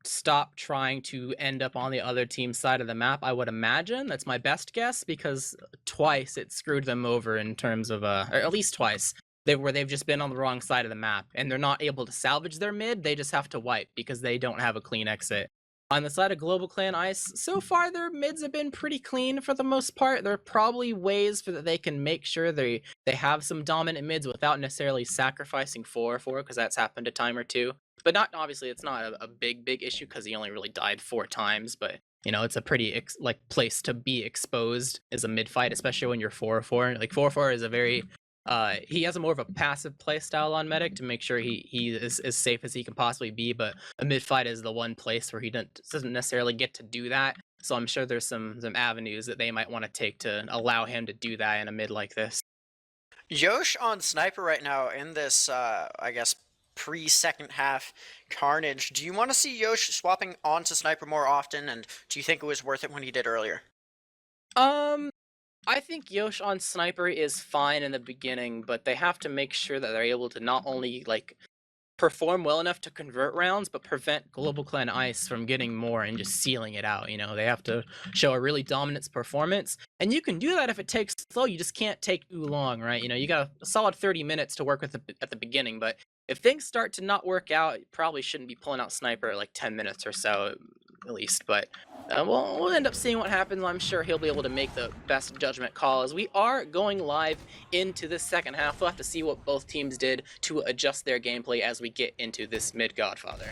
stop trying to end up on the other team's side of the map, I would imagine. That's my best guess, because twice it screwed them over in terms of, or at least twice, they've just been on the wrong side of the map, and they're not able to salvage their mid. They just have to wipe because they don't have a clean exit. On the side of GlobalClan Ice, so far their mids have been pretty clean for the most part. There are probably ways that they can make sure they have some dominant mids without necessarily sacrificing 4-4, because that's happened a time or two. But not obviously, it's not a big issue because he only really died 4 times. But it's a pretty place to be exposed as a mid fight, especially when you're 4-4. Like 4-4 is a very he has a more of a passive play style on Medic to make sure he is as safe as he can possibly be, but a mid fight is the one place where he doesn't necessarily get to do that. So I'm sure there's some avenues that they might want to take to allow him to do that in a mid like this. Yosh on Sniper right now in this, I guess, pre-second half carnage. Do you want to see Yosh swapping onto Sniper more often, and do you think it was worth it when he did earlier? I think Yosh on Sniper is fine in the beginning, but they have to make sure that they're able to not only perform well enough to convert rounds, but prevent GlobalClan Ice from getting more and just sealing it out. They have to show a really dominant performance, and you can do that if it takes slow. You just can't take too long, right? You got a solid 30 minutes to work with at the beginning, but if things start to not work out, you probably shouldn't be pulling out Sniper at 10 minutes or so, at least. But we'll end up seeing what happens. I'm sure he'll be able to make the best judgment call. As we are going live into the second half, we'll have to see what both teams did to adjust their gameplay as we get into this mid-Godfather.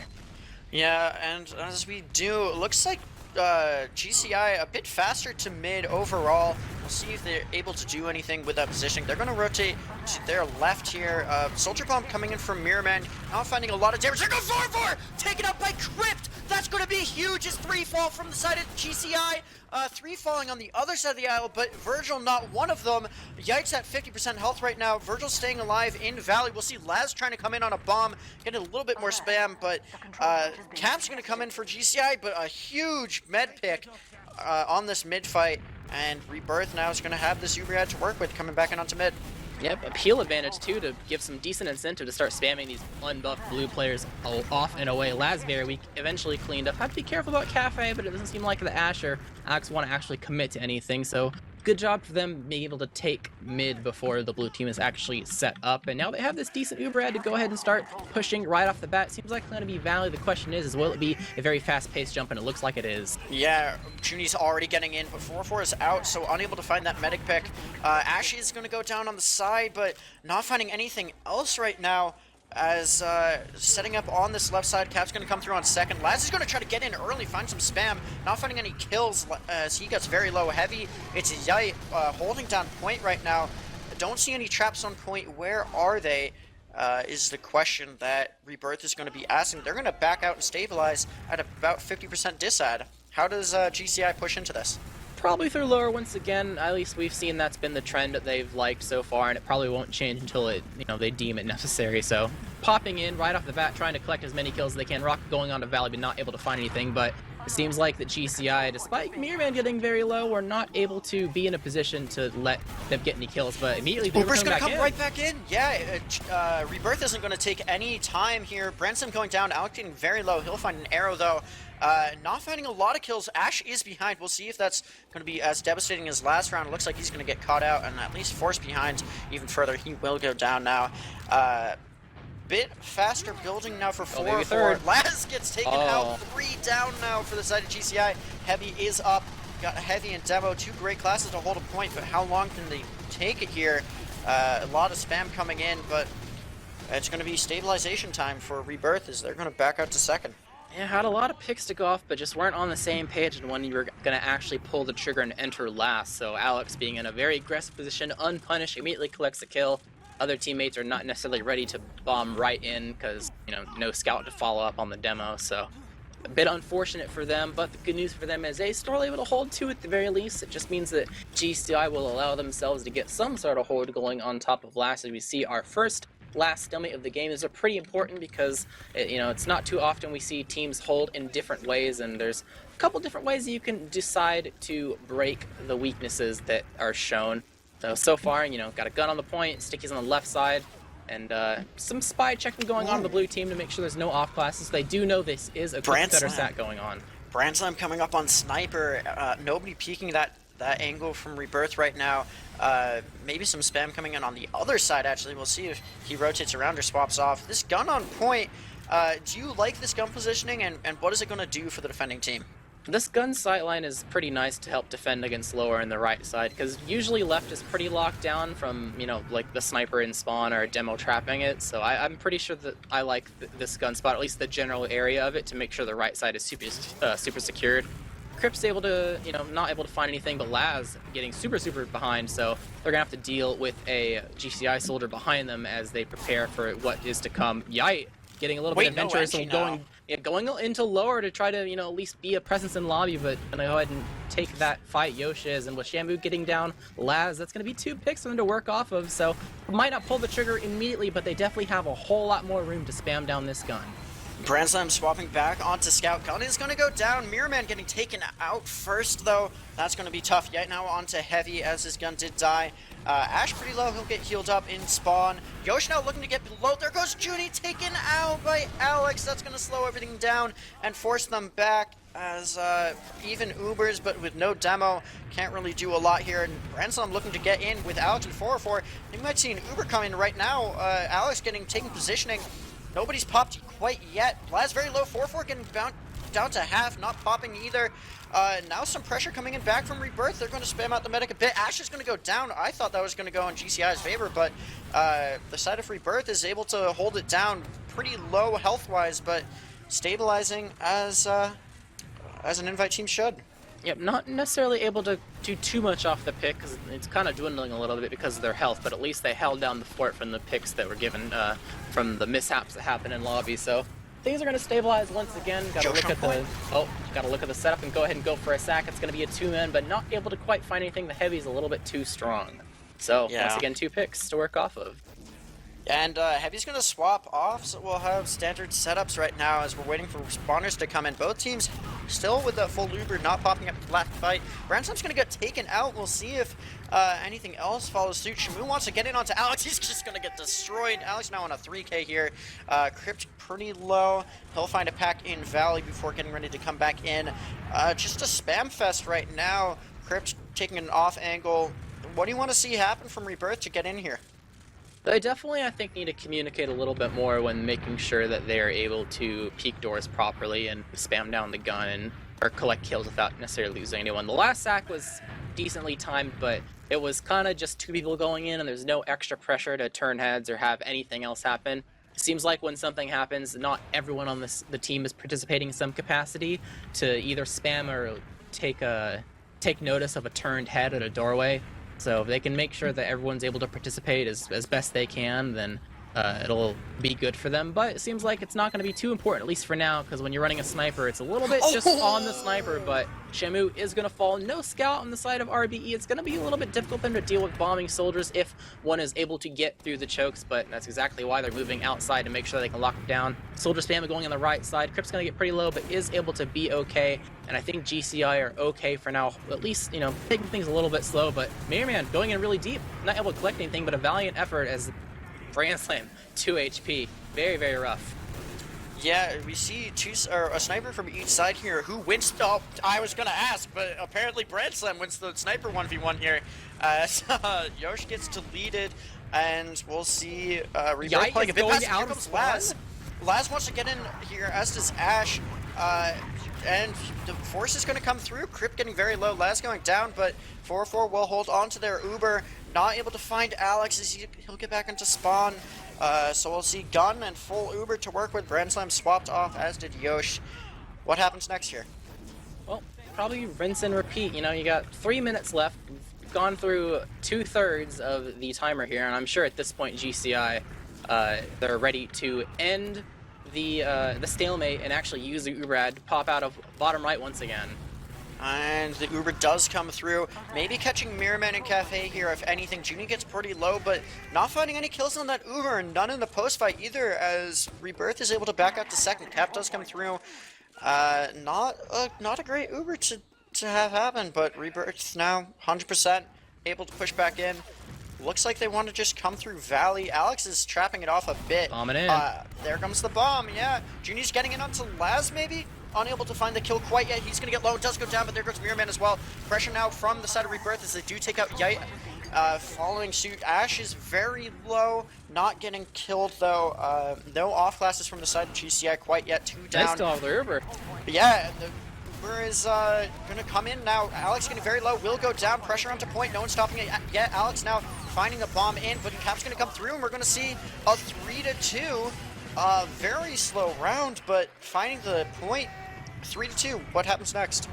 Yeah, and as we do, it looks like GCI a bit faster to mid overall. We'll see if they're able to do anything with that positioning. They're going to rotate to their left here. Soldier Bomb coming in from Mirrorman, now finding a lot of damage. They're going 4-4, taken out by Crypt. That's going to be huge. It's 3 fall from the side of GCI. 3 falling on the other side of the aisle, but Virgil not one of them. Yikes at 50% health right now. Virgil staying alive in Valley. We'll see Laz trying to come in on a bomb, getting a little bit more spam, but Cap's going to come in for GCI, but a huge med pick on this mid fight, and Rebirth now is going to have this Uber to work with coming back in onto mid. Yep, a heal advantage too to give some decent incentive to start spamming these unbuffed blue players off and away. Lasberry we eventually cleaned up. Have to be careful about Cafe, but it doesn't seem like the Ash or Alex want to actually commit to anything, so good job for them being able to take mid before the blue team is actually set up. And now they have this decent Uber ad to go ahead and start pushing right off the bat. Seems like it's going to be Valley. The question is will it be a very fast-paced jump? And it looks like it is. Yeah, Juni's already getting in, but 4-4 is out, so unable to find that medic pick. Ashy is going to go down on the side, but not finding anything else right now. As setting up on this left side, Cap's going to come through on second. Laz is going to try to get in early, find some spam. Not finding any kills as he gets very low. Heavy, it's Yai holding down point right now. Don't see any traps on point. Where are they? Is the question that Rebirth is going to be asking. They're going to back out and stabilize at about 50% disad. How does GCI push into this? Probably through lower once again. At least we've seen that's been the trend that they've liked so far, and it probably won't change until they deem it necessary. So popping in right off the bat, trying to collect as many kills as they can. Rocket going on to Valley, but not able to find anything. But it seems like the GCI, despite Mirrorman getting very low, were not able to be in a position to let them get any kills. But immediately Uber's going to come right back in. Yeah, Rebirth isn't going to take any time here. Branson going down, Alex getting very low. He'll find an arrow though. Not finding a lot of kills. Ash is behind. We'll see if that's going to be as devastating as last round. It looks like he's going to get caught out and at least forced behind even further. He will go down now. Bit faster building now for 4-4. Laz gets taken out. 3 down now for the side of GCI. Heavy is up. Got Heavy and Demo, 2 great classes to hold a point, but how long can they take it here? A lot of spam coming in, but it's going to be stabilization time for Rebirth as they're going to back out to second. Yeah, had a lot of picks to go off, but just weren't on the same page and when you were going to actually pull the trigger and enter last. So Alex, being in a very aggressive position, unpunished, immediately collects a kill. Other teammates are not necessarily ready to bomb right in because, no scout to follow up on the demo. So a bit unfortunate for them, but the good news for them is they still able to hold 2 at the very least. It just means that GCI will allow themselves to get some sort of hold going on top of last as we see our first last stalemate of the game. Is pretty important because it's not too often we see teams hold in different ways, and there's a couple different ways that you can decide to break the weaknesses that are shown. So far, got a gun on the point, Sticky's on the left side, and some spy checking going on the blue team to make sure there's no off classes. They do know this is a quick cutter sat going on. Brand Slam coming up on Sniper. Nobody peeking that angle from Rebirth right now. Maybe some spam coming in on the other side, actually. We'll see if he rotates around or swaps off. This gun on point, Do you like this gun positioning, and what is it going to do for the defending team? This gun sightline is pretty nice to help defend against lower in the right side, because usually left is pretty locked down from, you know, like the sniper in spawn or demo trapping it, so I'm pretty sure that I like this gun spot, at least the general area of it, to make sure the right side is super secured. Crypt's able to, you know, not able to find anything, but Laz getting super behind, so they're gonna have to deal with a GCI soldier behind them as they prepare for what is to come. Yite getting a little bit adventurous and going into lower to try to, you know, at least be a presence in lobby, but gonna go ahead and take that fight. Yoshi is, and with Shamu getting down Laz, that's gonna be 2 picks for them to work off of, so might not pull the trigger immediately, but they definitely have a whole lot more room to spam down this gun. BrandSlam swapping back onto Scout. Gun is going to go down. Mirrorman getting taken out first, though. That's going to be tough. Yet now onto Heavy, as his gun did die. Ash pretty low. He'll get healed up in spawn. Yosh now looking to get below. There goes Junie, taken out by Alex. That's going to slow everything down and force them back as even Ubers, but with no demo. Can't really do a lot here. And BrandSlam looking to get in with Alex and 404. You might see an Uber coming right now. Alex getting taken positioning. Nobody's popped quite yet. Laz very low. 4-4 getting down to half, not popping either. Now some pressure coming in back from Rebirth. They're going to spam out the medic a bit. Ash is going to go down. I thought that was going to go in GCI's favor, but the side of Rebirth is able to hold it down pretty low health-wise, but stabilizing as an invite team should. Yep, not necessarily able to do too much off the pick, because it's kind of dwindling a little bit because of their health, but at least they held down the fort from the picks that were given from the mishaps that happened in lobby, so things are going to stabilize once again. Gotta look at the setup and go ahead and go for a sack. It's going to be a 2-man, but not able to quite find anything. The Heavy's a little bit too strong. So, once again, 2 picks to work off of. And Heavy's going to swap off, so we'll have standard setups right now as we're waiting for spawners to come in. Both teams still with the full Uber not popping up the last fight. BrandSlam's going to get taken out. We'll see if anything else follows suit. Shamu wants to get in onto Alex. He's just going to get destroyed. Alex now on a 3K here. Crypt pretty low. He'll find a pack in Valley before getting ready to come back in. Just a spam fest right now. Crypt taking an off angle. What do you want to see happen from Rebirth to get in here? They definitely, I think, need to communicate a little bit more when making sure that they are able to peek doors properly and spam down the gun or collect kills without necessarily losing anyone. The last sack was decently timed, but it was kind of just 2 people going in and there's no extra pressure to turn heads or have anything else happen. It seems like when something happens, not everyone on the team is participating in some capacity to either spam or take notice of a turned head at a doorway. So if they can make sure that everyone's able to participate as best they can, then it'll be good for them. But it seems like it's not going to be too important, at least for now, because when you're running a sniper, it's a little bit just on the sniper, but Shamu is going to fall. No scout on the side of RBE. It's going to be a little bit difficult for them to deal with bombing soldiers if one is able to get through the chokes, but that's exactly why they're moving outside to make sure they can lock it down. Soldier spam going on the right side. Crypt's going to get pretty low, but is able to be okay, and I think GCI are okay for now, at least, you know, taking things a little bit slow, but Mirrorman going in really deep, not able to collect anything, but a valiant effort as BrandSlam, 2 HP. Very rough. Yeah, we see a sniper from each side here. Who wins? Oh, I was gonna ask, but apparently BrandSlam wins the sniper 1v1 here. Yosh gets deleted, and we'll see Rebirth playing a bit past. Here comes Laz. Laz wants to get in here, as does Ash. And the force is going to come through. Crypt getting very low. Laz going down, but 4-4 will hold on to their Uber. Not able to find Alex as he'll get back into spawn. So we'll see Gun and full Uber to work with. BrandSlam swapped off, as did Yosh. What happens next here? Well, probably rinse and repeat. You know, you got 3 minutes left. We've gone through 2/3 of the timer here, and I'm sure at this point GCI, they're ready to end the stalemate and actually use the Uber ad to pop out of bottom right once again. And the Uber does come through. Maybe catching Mirrorman and Cafe here, if anything. Junie gets pretty low, but not finding any kills on that Uber, and none in the post-fight either, as Rebirth is able to back out to second. Cap does come through. Not a great Uber to have happen, but Rebirth now 100% able to push back in. Looks like they want to just come through Valley. Alex is trapping it off a bit. Bombing in. There comes the bomb, yeah. Junie's getting in onto Laz, maybe? Unable to find the kill quite yet. He's going to get low. It does go down, but there goes Mirrorman as well. Pressure now from the side of Rebirth as they do take out Yite. Following suit, Ash is very low, not getting killed though. No off classes from the side of GCI quite yet, 2 down. Nice dog, the Uber. But yeah, the Uber is gonna come in now. Alex getting very low, will go down, pressure onto point, no one's stopping it yet. Alex now finding the bomb in, but Cap's gonna come through, and we're gonna see a 3-2. Very slow round, but finding the point, 3-2. What happens next?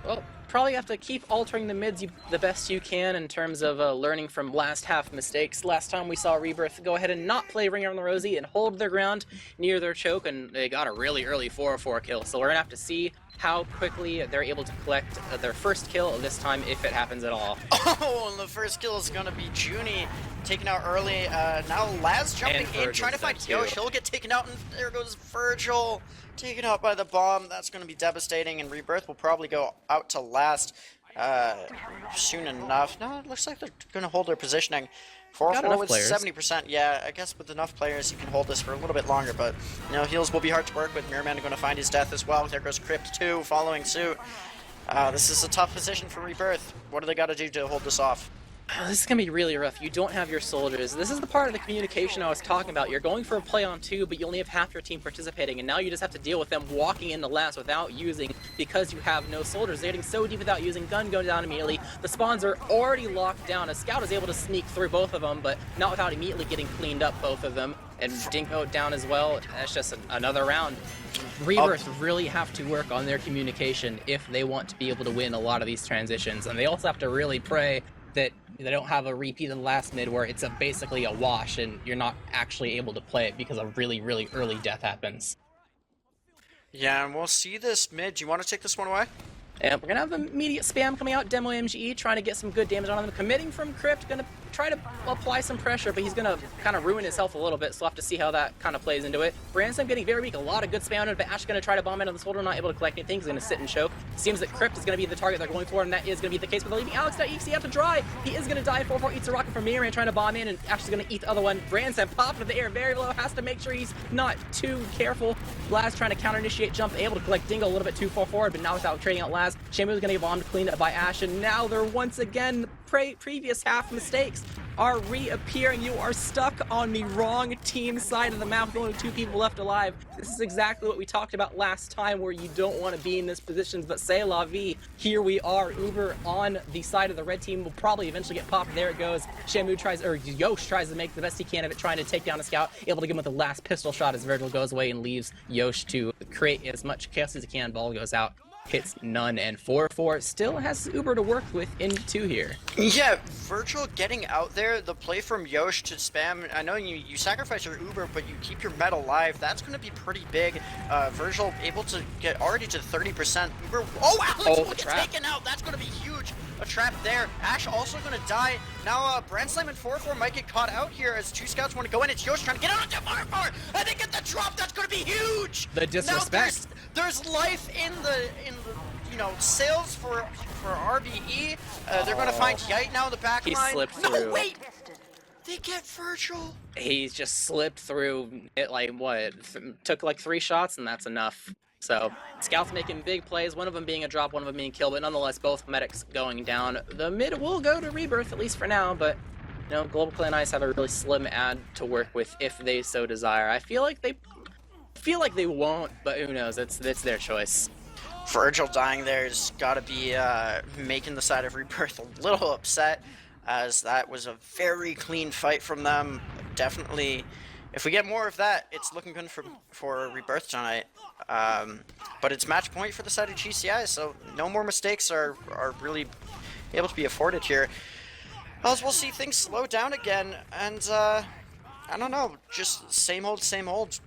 Well, probably have to keep altering the mids the best you can in terms of learning from last half mistakes. Last time we saw Rebirth go ahead and not play Ringer on the Rosie and hold their ground near their choke, and they got a really early 4-4 kill. So we're gonna have to see how quickly they're able to collect their first kill this time, if it happens at all. Oh, and the first kill is gonna be Junie taken out early. Now Laz jumping in, trying to find Yosh. He'll get taken out, and there goes Virgil, taken out by the bomb. That's gonna be devastating, and Rebirth will probably go out to last soon enough. No, it looks like they're gonna hold their positioning. 4-4 with 70%. Yeah, I guess with enough players you can hold this for a little bit longer, but you know, heals will be hard to work with. Mirrorman going to find his death as well. There goes Crypt too, following suit. This is a tough position for Rebirth. What do they got to do to hold this off? This is going to be really rough. You don't have your soldiers. This is the part of the communication I was talking about. You're going for a play on 2, but you only have half your team participating, and now you just have to deal with them walking into last without using, because you have no soldiers. They're getting so deep without using, gun going down immediately. The spawns are already locked down. A scout is able to sneak through both of them, but not without immediately getting cleaned up, both of them. And Dinko down as well. That's just another round. Rebirth really have to work on their communication if they want to be able to win a lot of these transitions, and they also have to really pray that they don't have a repeat of the last mid where it's basically a wash and you're not actually able to play it because a really, really early death happens. Yeah, and we'll see this mid. Do you want to take this one away? And we're going to have immediate spam coming out. Demo MGE trying to get some good damage on them. Committing from Crypt, going to try to apply some pressure, but he's going to kind of ruin his health a little bit, so we'll have to see how that kind of plays into it. Branson getting very weak, a lot of good spam on it, but Ash going to try to bomb into the soldier, not able to collect anything. He's going to sit and choke. Seems that Crypt is going to be the target they're going for, and that is going to be the case, but they're leaving Alex.exe out to dry. He is going to die. 4-4 eats a rocket from Mirror trying to bomb in, and Ash is going to eat the other one. Branson popped into the air very low, has to make sure he's not too careful. Laz trying to counter-initiate jump, able to collect Dingo a little bit too far forward, but now without trading out Laz. Shamu is going to get bombed, cleaned up by Ash, and now they're once again, previous half mistakes are reappearing. You are stuck on the wrong team side of the map with only 2 people left alive. This is exactly what we talked about last time, where you don't want to be in this position, but c'est la vie. Here we are. Uber on the side of the red team will probably eventually get popped. There it goes. Shamu tries, or Yosh tries to make the best he can of it, trying to take down a scout, able to get him with the last pistol shot as Virgil goes away and leaves Yosh to create as much chaos as he can. Ball goes out. Hits none, and 4-4 still has Uber to work with in 2 here. Yeah, Virgil getting out there, the play from Yosh to spam. I know you sacrifice your Uber, but you keep your med alive. That's going to be pretty big. Virgil able to get already to 30%. Uber, Alex will get taken out. That's going to be huge. A trap there. Ash also going to die. Now, Brand Slam and 4-4 might get caught out here as 2 scouts want to go in. It's Yosh trying to get out of 4-4, and they get the drop. That's going to be huge. The disrespect. Now, there's life in the you know, sales for RBE. They're going to find Yite now in the back line. He slipped through. No, wait! They get Virgil. He's just slipped through it, like, what? Took like 3 shots, and that's enough. So, Scouts making big plays, one of them being a drop, one of them being killed, but nonetheless, both medics going down. The mid will go to Rebirth, at least for now, but, you know, GlobalClan Ice have a really slim ad to work with if they so desire. I feel like they won't, but who knows? It's their choice. Virgil dying there's got to be making the side of Rebirth a little upset, as that was a very clean fight from them. Definitely, if we get more of that, it's looking good for Rebirth tonight. But it's match point for the side of GCI, so no more mistakes are really able to be afforded here. As we'll see things slow down again, and I don't know, just same old, same old.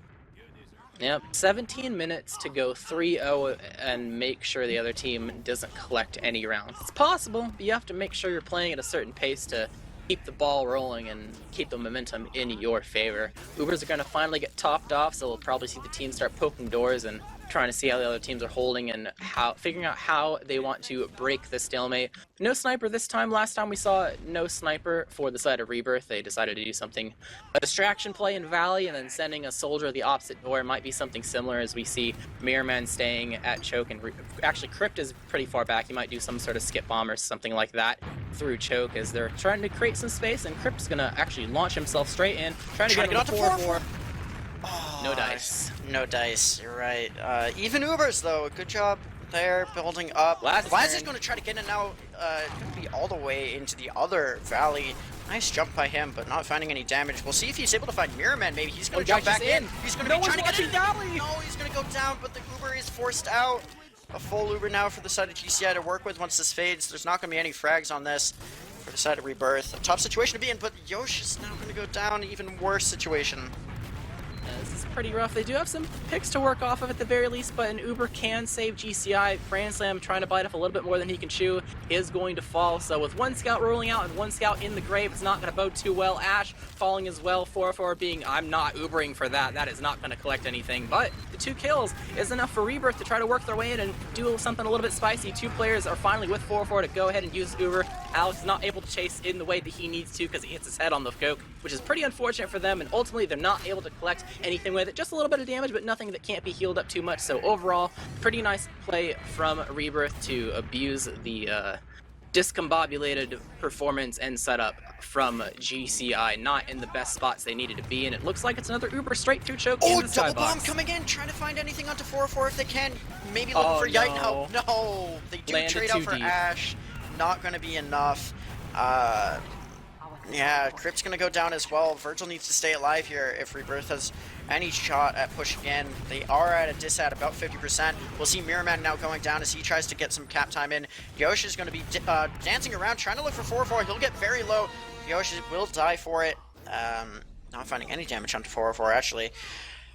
Yep, 17 minutes to go 3-0 and make sure the other team doesn't collect any rounds. It's possible, but you have to make sure you're playing at a certain pace to keep the ball rolling and keep the momentum in your favor. Ubers are going to finally get topped off, so we'll probably see the team start poking doors and trying to see how the other teams are holding and figuring out how they want to break the stalemate. No sniper this time. Last time we saw no sniper for the side of Rebirth. They decided to do something, a distraction play in Valley, and then sending a soldier the opposite door. Might be something similar as we see Mirrorman staying at choke, and actually Crypt is pretty far back. He might do some sort of skip bomb or something like that. through choke as they're trying to create some space, and Crypt's gonna actually launch himself straight in, trying to get onto 4-4. Oh, No dice. No dice, you're right. Even Ubers, though, good job there, building up. Laz is going to try to get in now, going to be all the way into the other valley. Nice jump by him, but not finding any damage. We'll see if he's able to find Mirror Man, maybe. He's going to jump back in. He's going to be trying to get in. No, he's going to go down, but the Uber is forced out. A full Uber now for the side of GCI to work with once this fades. There's not going to be any frags on this for the side of Rebirth. A tough situation to be in, but Yosh is now going to go down. Even worse situation. This is pretty rough. They do have some picks to work off of at the very least, but an Uber can save GCI. Brand Slam trying to bite off a little bit more than he can chew is going to fall. So with one scout rolling out and one scout in the grave, it's not going to bode too well. Ash falling as well. 4-4 being, I'm not Ubering for that. That is not going to collect anything. But the 2 kills is enough for Rebirth to try to work their way in and do something a little bit spicy. 2 players are finally with 4-4 to go ahead and use Uber. Alex is not able to chase in the way that he needs to because he hits his head on the coke, which is pretty unfortunate for them, and ultimately they're not able to collect anything with it. Just a little bit of damage, but nothing that can't be healed up too much. So overall, pretty nice play from Rebirth to abuse the discombobulated performance and setup from GCI. Not in the best spots they needed to be, and it looks like it's another Uber straight through choke in the double bomb skybox. coming in, trying to find anything onto 4-4 if they can. Maybe looking for Yite. No, they do Landed trade out too for deep. Ash. Not going to be enough. Yeah, Crypt's going to go down as well. Virgil needs to stay alive here if Rebirth has any shot at pushing in. They are at a dis at about 50%. We'll see Mirror Man now going down as he tries to get some cap time in. Yosh is going to be dancing around, trying to look for 4-4. He'll get very low. Yosh will die for it. Not finding any damage onto 4-4, actually.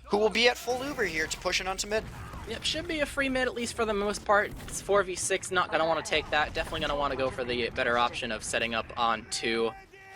Who will be at full Uber here to push it onto mid. Yep, should be a free mid, at least for the most part. It's 4v6, not going to want to take that. Definitely going to want to go for the better option of setting up on 2.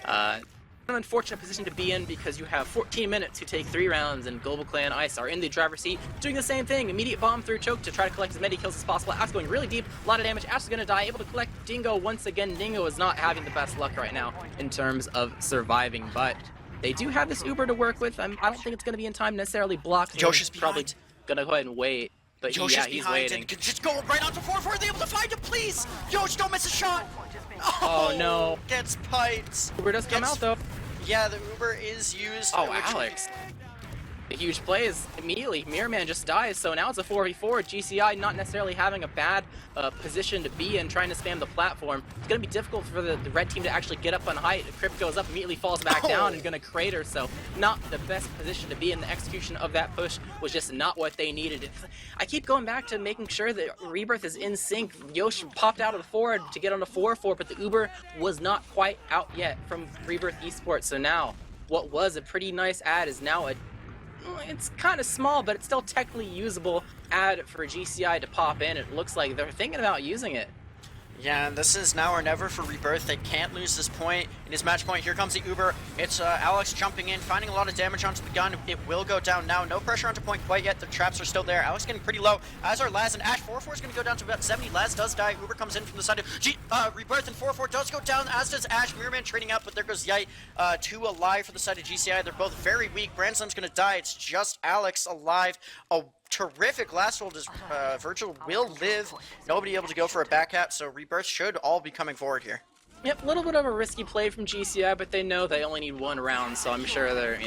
An unfortunate position to be in because you have 14 minutes to take 3 rounds, and GlobalClan Ice are in the driver's seat doing the same thing. Immediate bomb through choke to try to collect as many kills as possible. Ash going really deep, a lot of damage. Ash is going to die, able to collect Dingo once again. Dingo is not having the best luck right now in terms of surviving, but they do have this Uber to work with. I don't think it's going to be in time necessarily blocked. Josh is probably going to go ahead and wait. But Yosh is he's behind waiting. and just go right onto 4-4. They're able to find him, please! Yosh, don't miss a shot! Oh, no. Gets piped. Uber does come out though. Yeah, the Uber is used. Oh, Alex. The huge play is immediately Mirror Man just dies, so now it's a 4v4. GCI not necessarily having a bad position to be in, trying to spam the platform. It's going to be difficult for the red team to actually get up on height. Crypt goes up, immediately falls back down and going to crater, so not the best position to be in. The execution of that push was just not what they needed. I keep going back to making sure that Rebirth is in sync. Yosh popped out of the forward to get on a 4-4, but the Uber was not quite out yet from Rebirth eSports, so now what was a pretty nice ad is now it's kind of small, but it's still technically usable ad for GCI to pop in. It looks like they're thinking about using it. Yeah, and this is now or never for Rebirth. They can't lose this point. In his match point, here comes the Uber. It's Alex jumping in, finding a lot of damage onto the gun. It will go down now. No pressure onto point quite yet. The traps are still there. Alex getting pretty low. As are Laz and Ash. 4-4 is going to go down to about 70. Laz does die. Uber comes in from the side of Rebirth, and 4-4 does go down, as does Ash. Mirrorman trading out, but there goes Yite. 2 alive for the side of GCI. They're both very weak. Branson's going to die. It's just Alex alive. A terrific last hold as Virgil will live. Nobody able to go for a back cap, so Rebirth should all be coming forward here. Yep, a little bit of a risky play from GCI, but they know they only need 1 round, so I'm sure they're,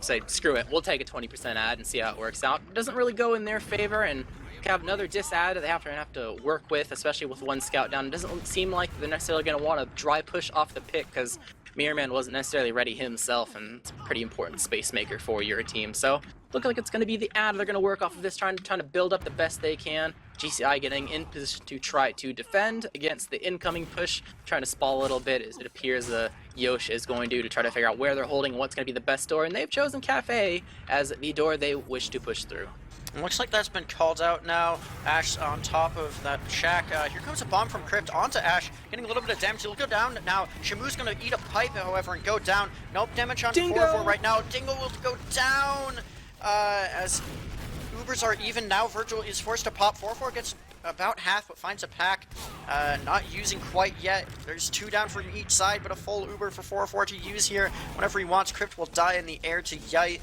say, screw it, we'll take a 20% ad and see how it works out. It doesn't really go in their favor, and have another dis ad that they have to work with, especially with 1 scout down. It doesn't seem like they're necessarily going to want to dry push off the pick, because Mirror Man wasn't necessarily ready himself, and it's a pretty important space maker for your team. So, look like it's going to be the ad. They're going to work off of this, trying to build up the best they can. GCI getting in position to try to defend against the incoming push, trying to spall a little bit, as it appears Yosh is going to try to figure out where they're holding and what's going to be the best door, and they've chosen Cafe as the door they wish to push through. It looks like that's been called out now. Ash on top of that shack. Here comes a bomb from Crypt onto Ash, getting a little bit of damage. He'll go down now. Shamu's going to eat a pipe, however, and go down. Nope, damage on 4-4 right now. Dingo will go down as Ubers are even now. Virgil is forced to pop. 4-4 gets about half, but finds a pack. Not using quite yet. There's 2 down for each side, but a full Uber for 4-4 to use here. Whenever he wants, Crypt will die in the air to Yite.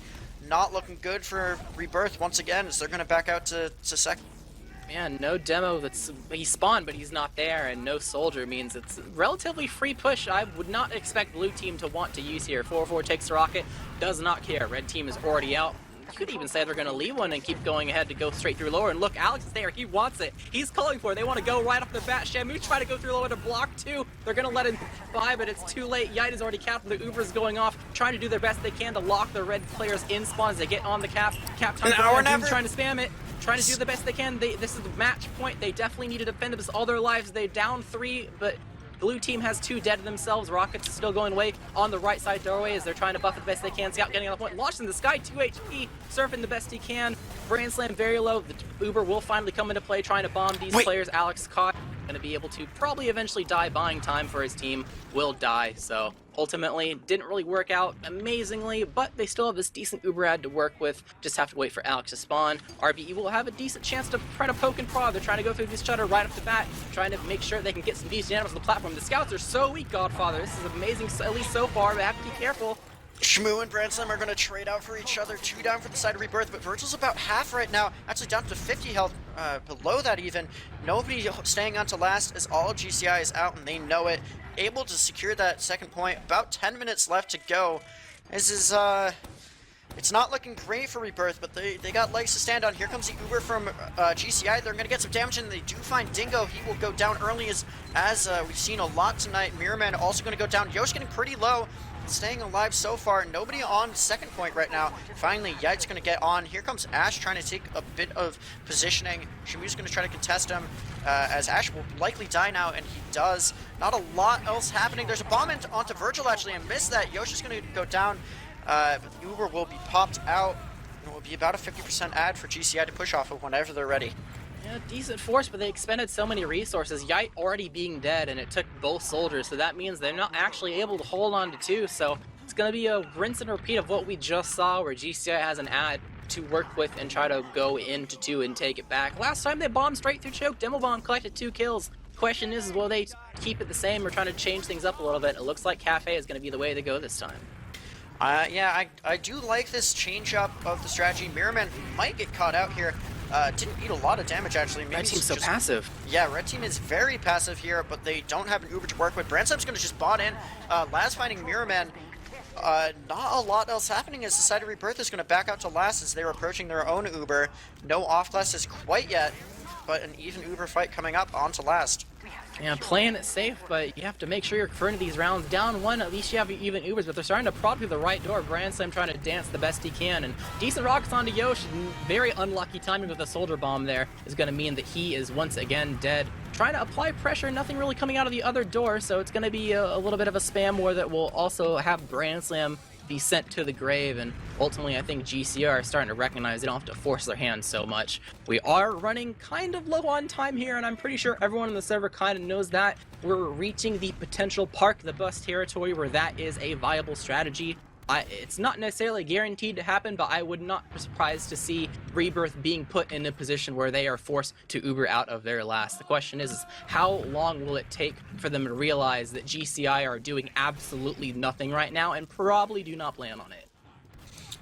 Not looking good for Rebirth once again, as they're going to back out to second. Man, no demo he spawned, but he's not there, and no soldier means it's a relatively free push. I would not expect blue team to want to use here. 4-4 takes the rocket, does not care. Red team is already out. You could even say they're going to leave one and keep going ahead to go straight through lower. And look, Alex is there. He wants it. He's calling for it. They want to go right off the bat. Shamu try to go through lower to block two. They're going to let him by, but it's too late. Yite is already capped. The Uber's going off, trying to do their best they can to lock the red players in spawn as they get on the cap. Cap time. Trying to spam it. Trying to do the best they can. This is the match point. They definitely need to defend this all their lives. They down 3, but blue team has 2 dead to themselves. Rockets is still going away on the right side doorway as they're trying to buff it the best they can. Scout getting on the point. Launched in the sky, 2 HP. Surfing the best he can. Brand slam very low. The Uber will finally come into play trying to bomb these players. Alex caught. Going to be able to probably eventually die. Buying time for his team will die. So ultimately didn't really work out amazingly, but they still have this decent Uber ad to work with. Just have to wait for Alex to spawn. RBE will have a decent chance to try to poke and prod. They're trying to go through this shutter right off the bat, trying to make sure they can get some decent animals on the platform. The scouts are so weak, Godfather. This is amazing, at least so far, but have to be careful. Shmoo and Brandslam are going to trade out for each other. 2 down for the side of Rebirth, but Virgil's about half right now. Actually down to 50 health, below that even. Nobody staying on to last as all GCI is out and they know it. Able to secure that second point. About 10 minutes left to go. This is, it's not looking great for Rebirth, but they got legs to stand on. Here comes the Uber from GCI. They're going to get some damage, and they do find Dingo. He will go down early as we've seen a lot tonight. Mirrorman also going to go down. Yosh getting pretty low. Staying alive so far. Nobody on second point right now. Finally, Yite's going to get on. Here comes Ash trying to take a bit of positioning. Shamu's going to try to contest him as Ash will likely die now, and he does. Not a lot else happening. There's a bomb onto Virgil actually and missed that. Yosh is going to go down, but the Uber will be popped out. And it will be about a 50% ad for GCI to push off of whenever they're ready. Yeah, decent force, but they expended so many resources. Yite already being dead, and it took both soldiers, so that means they're not actually able to hold on to 2, so it's going to be a rinse and repeat of what we just saw, where GCI has an ad to work with and try to go into 2 and take it back. Last time they bombed straight through choke. Demo Bomb collected 2 kills. Question is, will they keep it the same or trying to change things up a little bit? It looks like Cafe is going to be the way to go this time. Yeah, I do like this change up of the strategy. Mirrorman might get caught out here. Didn't eat a lot of damage actually. Maybe Red team's so passive. Yeah, Red team is very passive here, but they don't have an Uber to work with. Brandslam's going to just bot in. Last finding Mirrorman. Not a lot else happening as the side of Rebirth is going to back out to last as they're approaching their own Uber. No off classes quite yet, but an even Uber fight coming up on to last. Yeah, playing it safe, but you have to make sure you're converting these rounds. Down 1, at least you have even Ubers, but they're starting to prod through the right door. Brandslam trying to dance the best he can, and decent rockets onto Yosh. Very unlucky timing with the soldier bomb there is going to mean that he is once again dead. Trying to apply pressure, nothing really coming out of the other door, so it's going to be a little bit of a spam war that will also have Brandslam be sent to the grave, and ultimately I think GCR are starting to recognize they don't have to force their hand so much. We are running kind of low on time here, and I'm pretty sure everyone on the server kind of knows that. We're reaching the potential park the bus territory where that is a viable strategy. It's not necessarily guaranteed to happen, but I would not be surprised to see Rebirth being put in a position where they are forced to Uber out of their last. The question is how long will it take for them to realize that GCI are doing absolutely nothing right now and probably do not plan on it?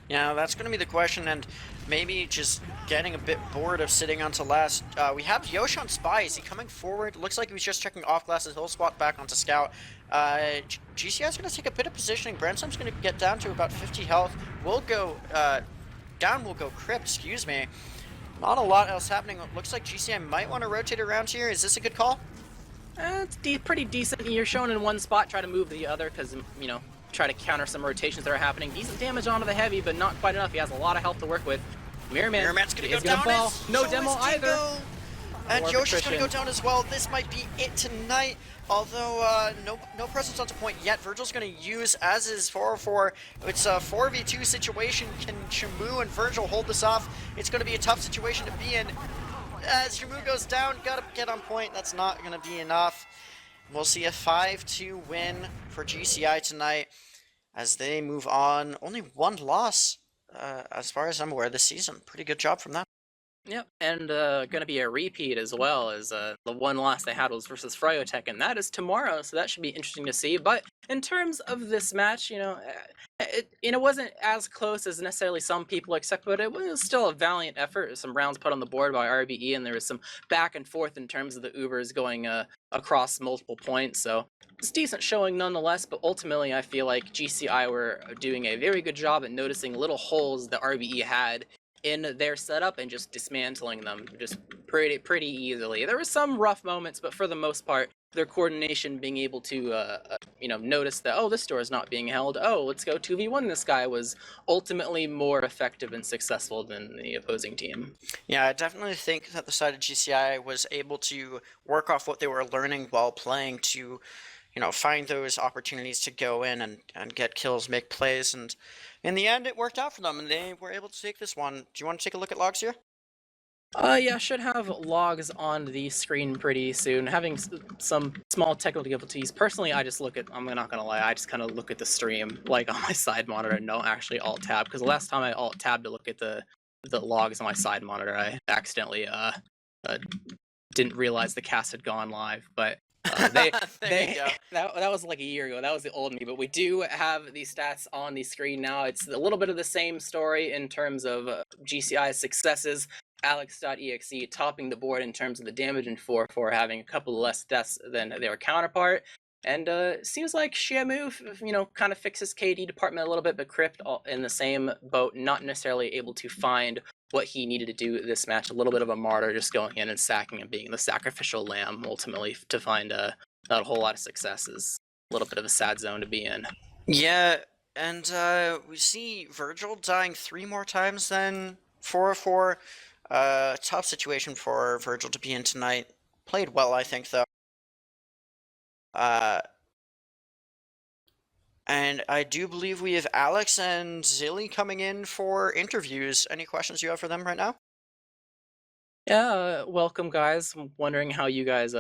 Yeah, that's going to be the question, and maybe just getting a bit bored of sitting onto last. We have Yosh on Spy. Is he coming forward? Looks like he was just checking off glasses. He'll spot back onto Scout. GCI is going to take a bit of positioning. Bransom's going to get down to about 50 health. We'll go down. We'll go Crypt. Excuse me. Not a lot else happening. It looks like GCI might want to rotate around here. Is this a good call? It's pretty decent. You're shown in one spot. Try to move the other because, you know, try to counter some rotations that are happening. Decent damage onto the heavy, but not quite enough. He has a lot of health to work with. Mirrorman's going to go down. Fall. No demo either. And Yosh is going to go down as well. This might be it tonight. Although no presence onto point yet. Virgil's going to use, as is 404. It's a 4v2 situation. Can Shamu and Virgil hold this off? It's going to be a tough situation to be in. As Shamu goes down, got to get on point. That's not going to be enough. We'll see a 5-2 win for GCI tonight as they move on. Only one loss, as far as I'm aware, this season. Pretty good job from them. Yep, and going to be a repeat as well, as the one loss they had was versus Fryotech, and that is tomorrow, so that should be interesting to see. But in terms of this match, it wasn't as close as necessarily some people expect, but it was still a valiant effort. Some rounds put on the board by RBE, and there was some back and forth in terms of the Ubers going across multiple points, so it's decent showing nonetheless. But ultimately, I feel like GCI were doing a very good job at noticing little holes that RBE had in their setup and just dismantling them just pretty easily. There were some rough moments, but for the most part, their coordination, being able to notice that, oh, this door is not being held, oh, let's go 2v1 this guy, was ultimately more effective and successful than the opposing team. Yeah, I definitely think that the side of GCI was able to work off what they were learning while playing to find those opportunities to go in and get kills, make plays, and in the end, it worked out for them, and they were able to take this one. Do you want to take a look at logs here? Yeah, should have logs on the screen pretty soon. Having some small technical difficulties. Personally, I'm not gonna lie, I just kind of look at the stream, like, on my side monitor and don't actually alt-tab, because the last time I alt-tabbed to look at the logs on my side monitor, I accidentally didn't realize the cast had gone live, but that was like a year ago. That was the old me, but we do have these stats on the screen now. It's a little bit of the same story in terms of GCI's successes. Alex.exe topping the board in terms of the damage in 4-4, having a couple less deaths than their counterpart. And seems like Shamu, kind of fixes KD department a little bit, but Crypt in the same boat, not necessarily able to find what he needed to do this match. A little bit of a martyr, just going in and sacking and being the sacrificial lamb, ultimately, to find not a whole lot of successes. A little bit of a sad zone to be in. Yeah, and we see Virgil dying 3 more times than 4-4. Tough situation for Virgil to be in tonight. Played well, I think, though. And I do believe we have Alex and Zilly coming in for interviews. Any questions you have for them right now? Yeah, welcome, guys. I'm wondering how you guys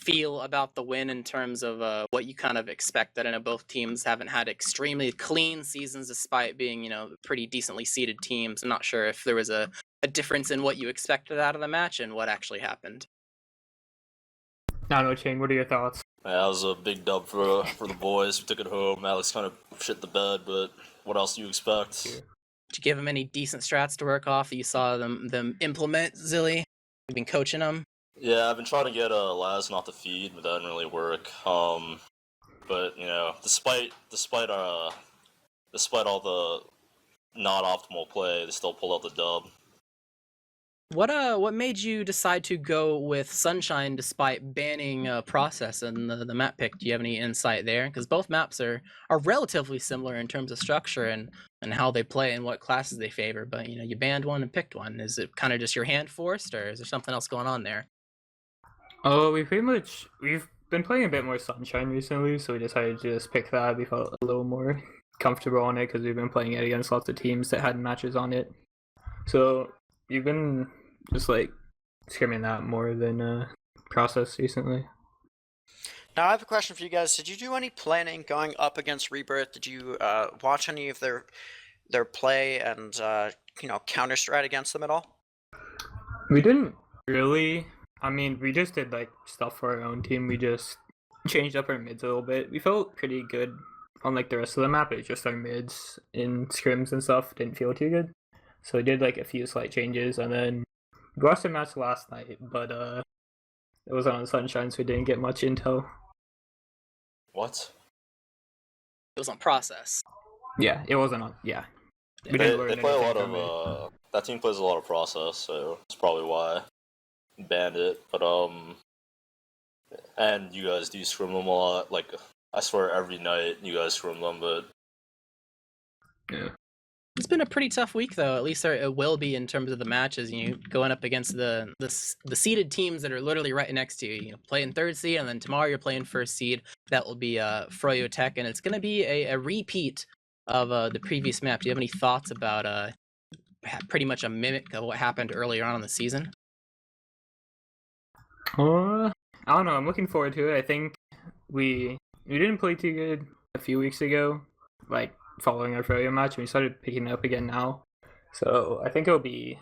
feel about the win in terms of what you kind of expected. I know both teams haven't had extremely clean seasons despite being, pretty decently seeded teams. I'm not sure if there was a difference in what you expected out of the match and what actually happened. I don't know, Chang, what are your thoughts? Yeah, that was a big dub for the boys. We took it home. Alex kind of shit the bed, but what else do you expect? Did you give them any decent strats to work off that you saw them implement, Zilly? You've been coaching them? Yeah, I've been trying to get Laz not to feed, but that didn't really work. But despite all the not optimal play, they still pulled out the dub. What made you decide to go with Sunshine despite banning Process and the map pick? Do you have any insight there? Because both maps are relatively similar in terms of structure and how they play and what classes they favor, but you banned one and picked one. Is it kind of just your hand forced, or is there something else going on there? Oh, we've been playing a bit more Sunshine recently, so we decided to just pick that. We felt a little more comfortable on it because we've been playing it against lots of teams that had matches on it. So you've been just like scrimming that more than Process recently. Now I have a question for you guys. Did you do any planning going up against Rebirth? Did you watch any of their play and counter strat against them at all? We didn't really. I mean, we just did like stuff for our own team. We just changed up our mids a little bit. We felt pretty good on like the rest of the map. It's just our mids in scrims and stuff didn't feel too good. So we did like a few slight changes, and then we watched the match last night, but it was on Sunshine, so we didn't get much intel. What? It was on Process. Yeah, it wasn't on. Yeah, they play a lot of. That team plays a lot of Process, so that's probably why I banned it. But and you guys do scrim them a lot. Like I swear, every night you guys scrim them, but yeah. It's been a pretty tough week, though. At least it will be in terms of the matches. Going up against the seeded teams that are literally right next to you. Playing third seed, and then tomorrow you're playing first seed. That will be Fryotech, and it's going to be a repeat of the previous map. Do you have any thoughts about pretty much a mimic of what happened earlier on in the season? I don't know. I'm looking forward to it. I think we didn't play too good a few weeks ago, like following our Froyo match, and we started picking it up again now. So I think it'll be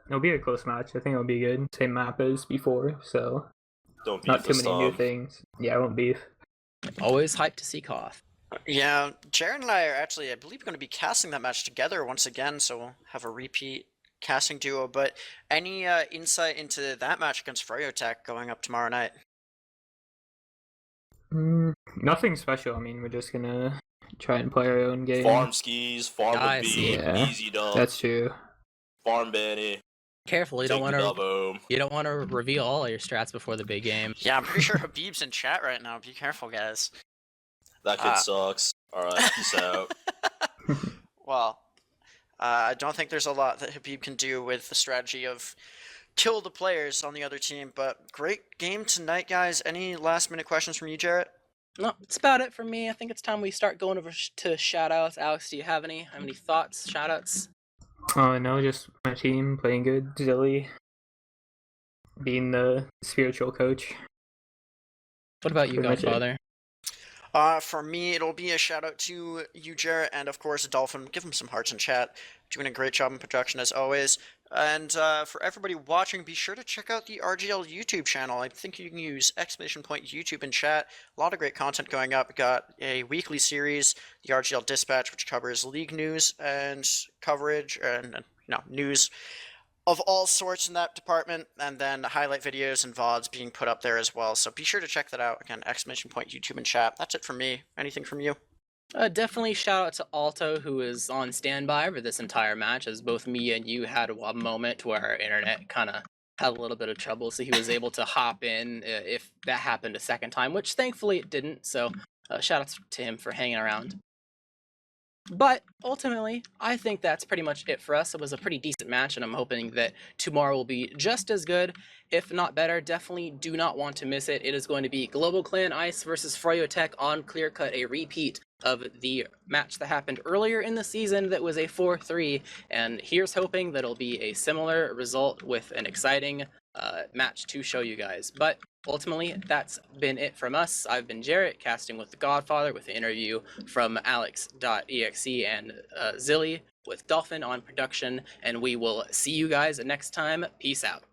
It'll be a close match. I think it'll be good. Same map as before, so Don't beef not too this many new time. things. Yeah, I won't beef. Always hyped to see Koth. Yeah, Jared and I are actually, I believe, going to be casting that match together once again, so we'll have a repeat casting duo. But any insight into that match against Froyotech going up tomorrow night? Nothing special. I mean, we're just gonna try and play our own game. Farm skis, farm I a see. beat, Yeah, easy dub. That's true. Farm Benny. Careful, you Take don't the want dub home. to reveal all of your strats before the big game. Yeah, I'm pretty sure Habib's in chat right now. Be careful, guys. That kid sucks. Alright, peace out. Well, I don't think there's a lot that Habib can do with the strategy of kill the players on the other team, but great game tonight, guys. Any last minute questions from you, Jarrett? No, that's about it for me. I think it's time we start going over to shoutouts. Alex, do you have any thoughts, shoutouts? Oh no, just my team playing good. Zilly being the spiritual coach. What about you, Pretty much it. Godfather? For me, it'll be a shout out to you, Jarrett, and of course, Dolphin. Give him some hearts in chat. Doing a great job in production as always. And for everybody watching, be sure to check out the RGL YouTube channel. I think you can use !YouTube in chat. A lot of great content going up. We got a weekly series, the RGL Dispatch, which covers league news and coverage and news of all sorts in that department, and then highlight videos and VODs being put up there as well. So be sure to check that out. Again, !YouTube in chat. That's it from me. Anything from you? Definitely shout out to Alto, who is on standby for this entire match, as both me and you had a moment where our internet kind of had a little bit of trouble, so he was able to hop in if that happened a second time, which thankfully it didn't, so shout out to him for hanging around. But ultimately, I think that's pretty much it for us. It was a pretty decent match, and I'm hoping that tomorrow will be just as good, if not better. Definitely do not want to miss it. It is going to be GlobalClan Ice versus Froyotech on Clear Cut, a repeat of the match that happened earlier in the season that was a 4-3, and here's hoping that it'll be a similar result with an exciting match to show you guys. But ultimately, that's been it from us. I've been Jarrett, casting with the Godfather, with the interview from Alex.exe and Zilly, with Dolphin on production, and we will see you guys next time. Peace out.